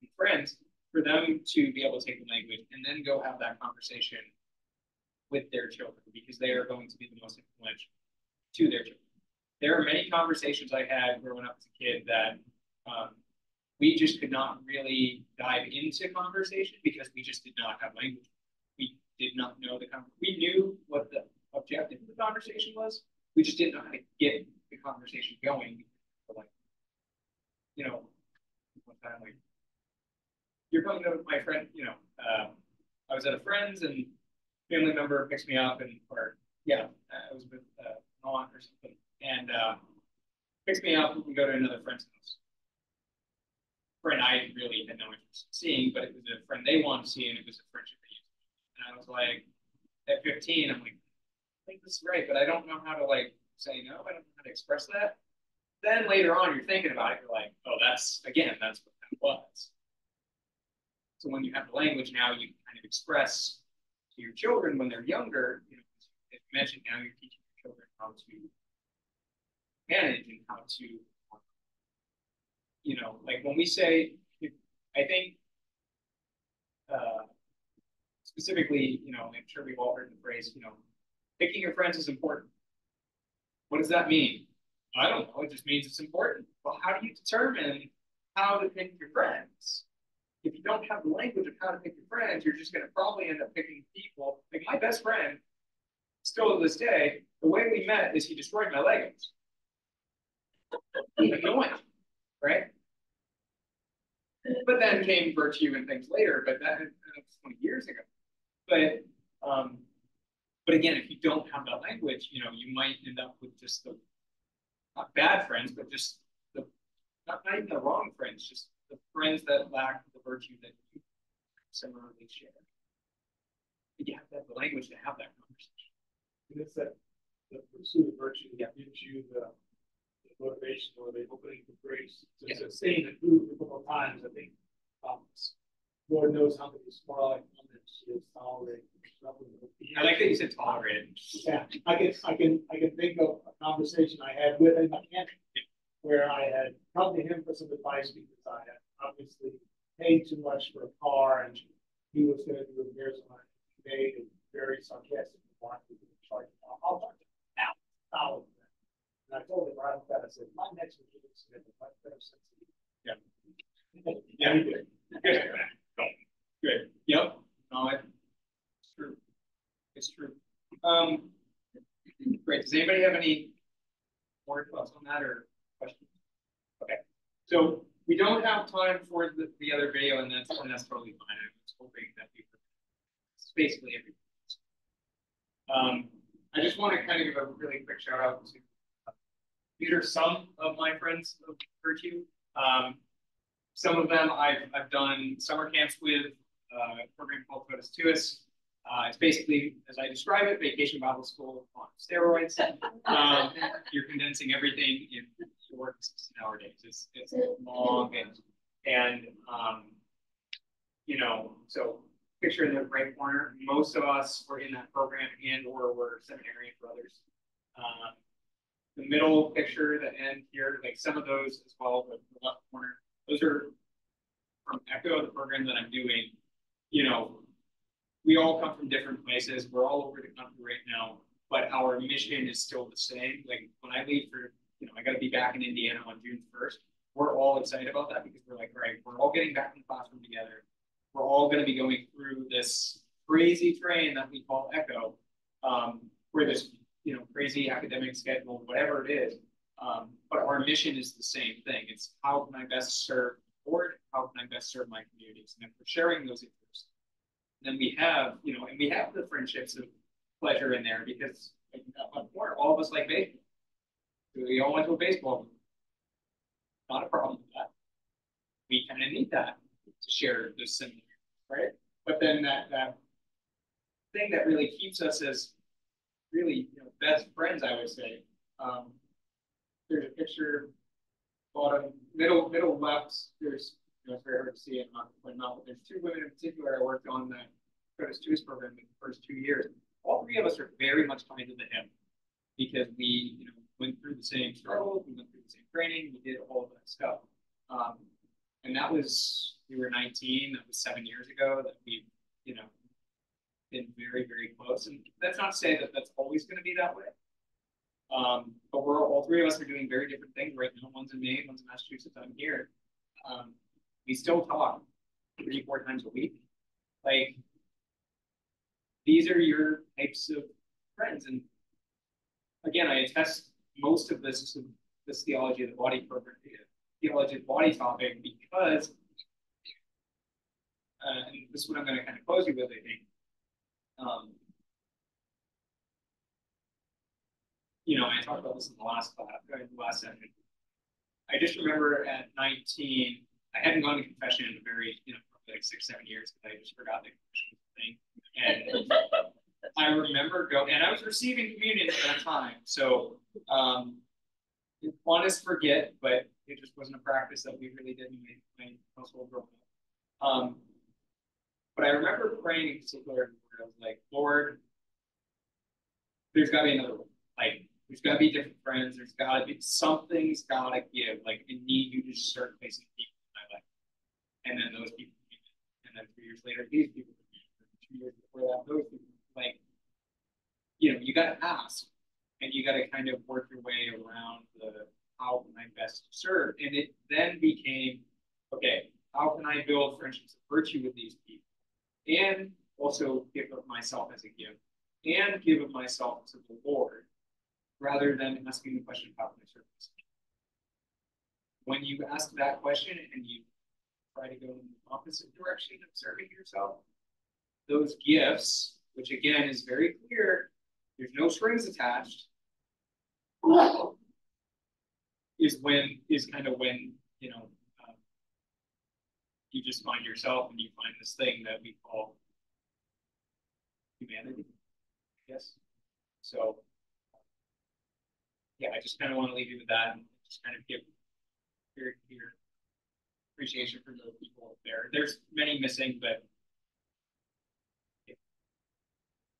and friends, for them to be able to take the language and then go have that conversation with their children, because they are going to be the most influential to their children. There are many conversations I had growing up as a kid that we just could not really dive into conversation because we just did not have language. We did not know we knew what the objective of the conversation was. We just didn't know how to get the conversation going. Like, you know, one time, like, you're coming to my friend, you know, I was at a friend's and family member picks me up I was with an aunt or something, and picks me up. We go to another friend's house. Friend I really had no interest in seeing, but it was a friend they wanted to see, and it was a friendship they used. And I was like, at 15, I'm like, I think this is right, but I don't know how to like say no. I don't know how to express that. Then later on, you're thinking about it. You're like, oh, that's what that was. So when you have the language now, you can kind of express to your children when they're younger. You know, as you mentioned, now you're teaching your children how to manage and how to, you know, like when we say, I think specifically, you know, I'm sure we've all heard the phrase, you know, picking your friends is important. What does that mean? I don't know. It just means it's important. Well, how do you determine how to pick your friends? If you don't have the language of how to pick your friends, you're just going to probably end up picking people. Like my best friend, still to this day, the way we met is he destroyed my Legos. Annoying, right? But then came virtue and things later. But that was 20 years ago. But again, if you don't have that language, you know, you might end up with just the not bad friends, but just the not even the wrong friends, just the friends that lack the virtue that you similarly share. But you have to have the language to have that conversation. And it's that the pursuit of virtue that gives you the motivation or the opening for grace. So yeah. Staying in the group a couple of times, I think Lord knows how many small comments she has tolerated. I like that you said tolerated. Yeah, I can think of a conversation I had with him where I had come to him for some advice because I had obviously paid too much for a car and he was going to do repairs on it. He made a very sarcastic remark. I'll talk to him now. And I told him right off that, I said, my next one is going to be much better sense of you. Yeah. Yeah. Good. Good. Yep. No, it's true. It's true. Great. Does anybody have any more thoughts on that or questions? Okay. So we don't have time for the other video, and that's totally fine. I was hoping that we could. It's basically everything. I just want to kind of give a really quick shout out to these are some of my friends of virtue. Some of them I've done summer camps with, a program called Totus Tuus. It's basically, as I describe it, vacation Bible school on steroids. You're condensing everything in short 16-hour days. It's long and you know, so picture in the right corner, most of us were in that program or were seminarian brothers. The middle picture, the end here, like some of those as well, the left corner, those are from Echo, the program that I'm doing. You know, we all come from different places. We're all over the country right now, but our mission is still the same. Like when I leave for, you know, I got to be back in Indiana on June 1st. We're all excited about that because we're like, all right, we're all getting back in the classroom together. We're all going to be going through this crazy train that we call Echo, where this, you know, crazy academic schedule, whatever it is. But our mission is the same thing. It's how can I best serve the Lord? How can I best serve my communities? And if we're sharing those interests, then we have, you know, and we have the friendships of pleasure in there because all of us like baseball. We all went to a baseball game. Not a problem with that. We kind of need that to share those similarities, right? But then that thing that really keeps us as really, you know, best friends, I would say. There's a picture, bottom, middle left. There's, you know, it's very hard to see it, not to point out, but there's two women in particular I worked on that Totus Tuus program in the first 2 years. All three of us are very much tied to the hip because we, you know, went through the same struggles, we went through the same training, we did all of that stuff. And that was, we were 19, that was 7 years ago that we, you know, been very, very close. And that's not to say that that's always going to be that way. But we're all three of us are doing very different things right now. One's in Maine, one's in Massachusetts, I'm here. We still talk 3-4 times a week. Like, these are your types of friends. And again, I attest most of this to this theology of the body program, theology of the body topic, because, and this is what I'm going to kind of close you with, I think. You know, I talked about this in the last class, in the last session. I just remember at 19, I hadn't gone to confession in a very, you know, probably like 6-7 years, because I just forgot the confession thing. And I remember going, and I was receiving communion at that time. So one is forget, but it just wasn't a practice that we really did in my household growing up. But I remember praying in particular, where I was like, Lord, there's got to be another one. Like, there's got to be different friends. There's got to be, something's got to give. Like, I need you to just start placing people in my life. And then those people came in. And then 3 years later, these people came in. 2 years before that, those people. Like, you know, you got to ask. And you got to kind of work your way around the how can I best serve. And it then became, okay, how can I build friendships of virtue with these people? And also give of myself as a gift. And give of myself to the Lord, rather than asking the question, how can I serve this? When you ask that question and you try to go in the opposite direction of serving yourself, those gifts, which again is very clear, there's no strings attached, is kind of when, you know, you just find yourself and you find this thing that we call humanity, I guess. So yeah, I just kind of want to leave you with that and just kind of give your appreciation for those people up there. There's many missing, but yeah.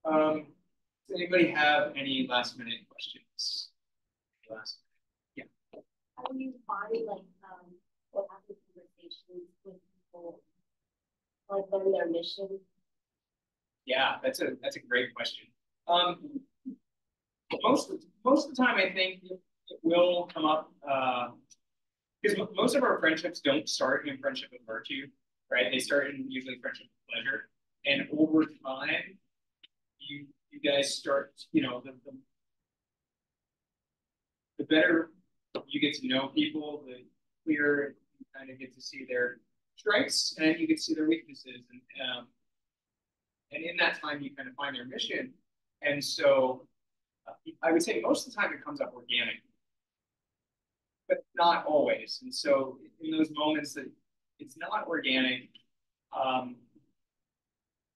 Does anybody have any last minute questions? Last minute. Yeah. How do you find what happens in conversations with people, like learn their mission? Yeah, that's a great question. Most of the time, I think it will come up because most of our friendships don't start in friendship of virtue, right? They start in usually friendship of pleasure, and over time, you guys start, you know, the better you get to know people, the clearer you kind of get to see their strengths and you get to see their weaknesses, and in that time, you kind of find their mission, and so. I would say most of the time it comes up organic, but not always. And so in those moments that it's not organic,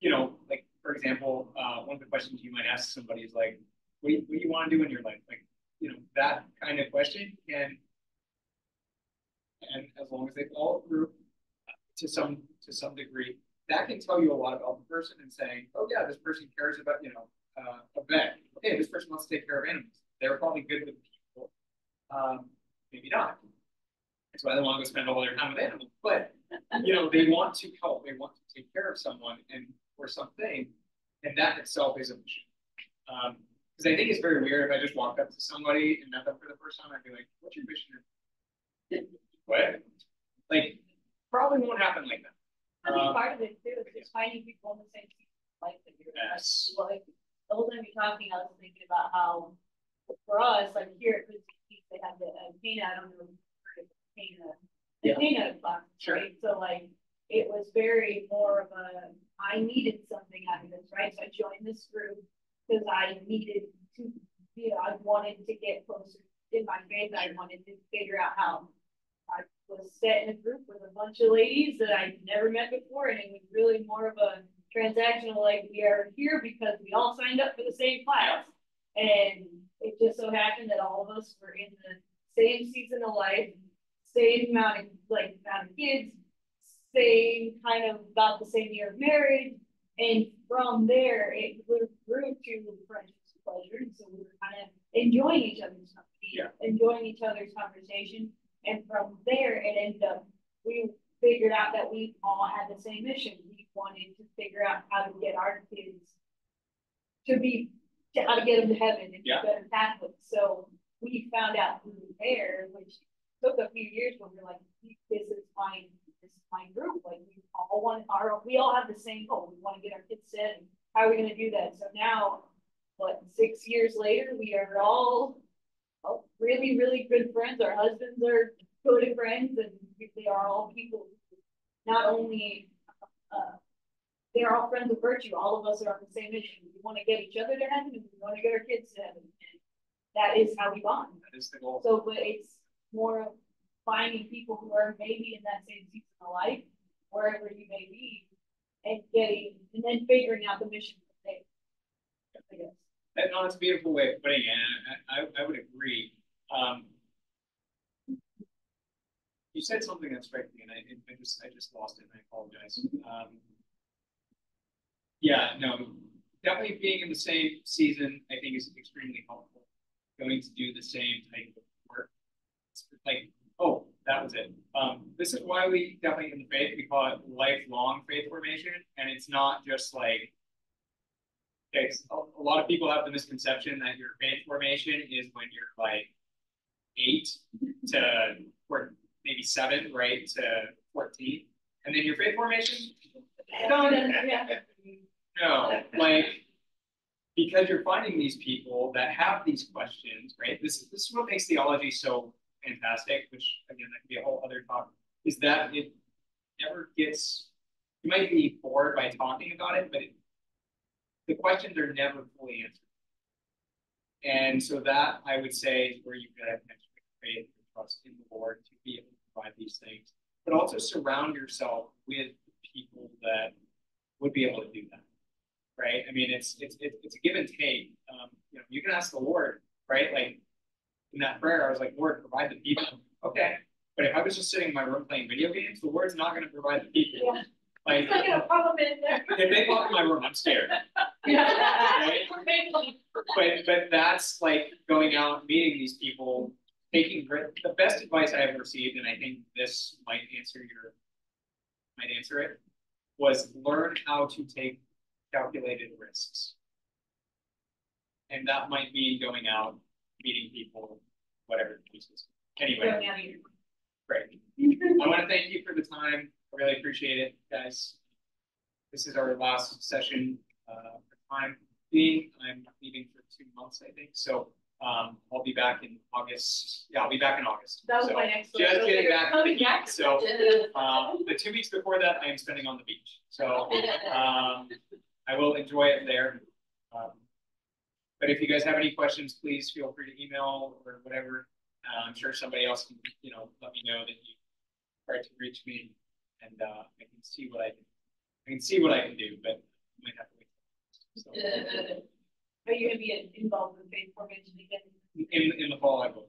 you know, like for example, one of the questions you might ask somebody is like, what do you want to do in your life? Like, you know, that kind of question can, and as long as they follow through to some degree, that can tell you a lot about the person and saying, oh yeah, this person cares about, you know, a vet. Okay, this person wants to take care of animals. They're probably good with people. Maybe not. That's why they want to go spend all their time with animals. But you know, they want to help. They want to take care of someone and or something, and that itself is a mission. Because I think it's very weird if I just walked up to somebody and met them for the first time, I'd be like, "What's your mission?" What? Like, probably won't happen like that. I think part of it too is just finding people in the same life that you're yes. Like the whole time you're talking, I was thinking about how for us, like here at Christie, they have the Cana, I don't know if you've heard of the Cana class, sure. Right? So like it was very more of a I needed something out of this, right? So I joined this group because I needed to, you know, I wanted to get closer in my faith. I wanted to figure out how I was set in a group with a bunch of ladies that I'd never met before, and it was really more of a transactional, like we are here because we all signed up for the same class, and it just so happened that all of us were in the same season of life, same amount of kids, same kind of about the same year of marriage, and from there it grew to friendships and pleasure, so we were kind of enjoying each other's company, enjoying each other's conversation, and from there it ended up figured out that we all had the same mission. We wanted to figure out how to get our kids how to get them to heaven and be better Catholics. So we found out through there, which took a few years, when we're like, this is my group. Like we all have the same goal. We want to get our kids saved. How are we going to do that? So now, 6 years later, we are all really, really good friends. Our husbands are good friends, and they are all people who not only they're all friends of virtue. All of us are on the same mission. We want to get each other to heaven, and we want to get our kids to heaven. And that is how we bond. That is the goal. So, but it's more of finding people who are maybe in that same season of life, wherever you may be, and then figuring out the mission for the day. I guess. No, that's a beautiful way of putting it. I would agree. You said something that struck me, and I just lost it, and I apologize. Yeah, no, definitely being in the same season, I think, is extremely helpful. Going to do the same type of work. It's like, oh, that was it. This is why we definitely in the faith, we call it lifelong faith formation, and it's not just like, okay, a lot of people have the misconception that your faith formation is when you're like 8 to, or maybe 7, right, to 14, and then your faith formation done. No, like, because you're finding these people that have these questions, right? This is what makes theology so fantastic, which again, that could be a whole other talk, is that it never gets, you might be bored by talking about it, but the questions are never fully answered. And so that, I would say, is where you've got to have faith and trust in the Lord to be able to provide these things, but also surround yourself with people that would be able to do that. Right? I mean, it's a give and take. You can ask the Lord, right? Like in that prayer, I was like, Lord, provide the people. Okay. But if I was just sitting in my room playing video games, the Lord's not going to provide the people. Yeah. Like, it's not going to pop up in there. If they pop in my room, I'm scared. Right? But that's like going out, meeting these people, taking the best advice I ever received, and I think this might answer it, was learn how to take calculated risks. And that might mean going out, meeting people, whatever the case is. Anyway, great. I want to thank you for the time. I really appreciate it, guys. This is our last session for time being. I'm leaving for 2 months, I think. So I'll be back in August. Yeah, I'll be back in August. That was my next one. Just getting back. So the 2 weeks before that, I am spending on the beach. So I will enjoy it there. But if you guys have any questions, please feel free to email or whatever. I'm sure somebody else can, let me know that you tried to reach me, and I can see what I can do, but I might have to wait. So, are you going to be involved in faith formation again? In the fall, I will.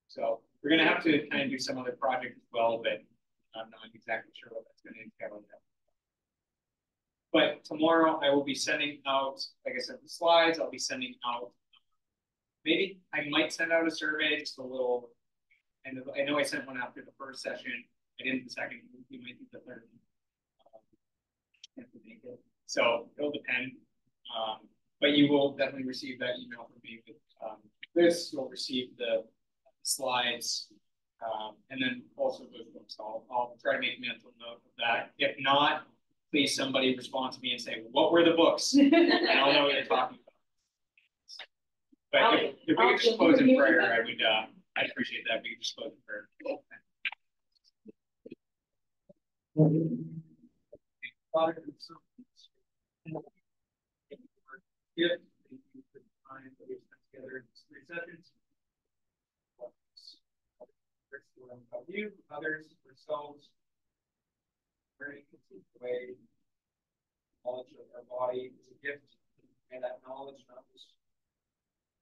So we're going to have to kind of do some other project as well, but I'm not exactly sure what that's going to entail. But tomorrow I will be sending out, like I said, the slides. I'll be sending out, maybe I might send out a survey, just a little, and I know I sent one after the first session. I didn't the second, you might do the third. So it'll depend. But you will definitely receive that email from me with this. You'll receive the slides, and then also those books. I'll try to make a mental note of that. If not, please somebody respond to me and say, what were the books? And I'll know what you're talking about. But if we could just close in prayer, I'd appreciate that. We could just close in prayer. Father, thank you for the time that we've spent together in these 3 sessions. Of you, others, ourselves, very consistent way. Knowledge of our body is a gift, and that knowledge not just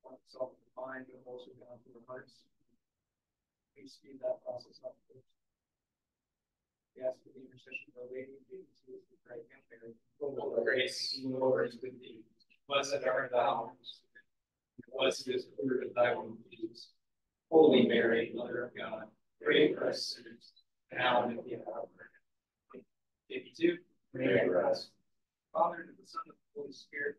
on itself in the mind, but also down to our hearts. Please speed that process up. We ask for the intercession of our Lady, who is the great Mary, full of grace, the Lord is with thee. Blessed art thou, and blessed is the fruit of thy womb, Jesus. Holy Mary, Mother of God, pray for us sinners, Now and at the hour. 52. Pray for us. Father, and the Son, and the Holy Spirit.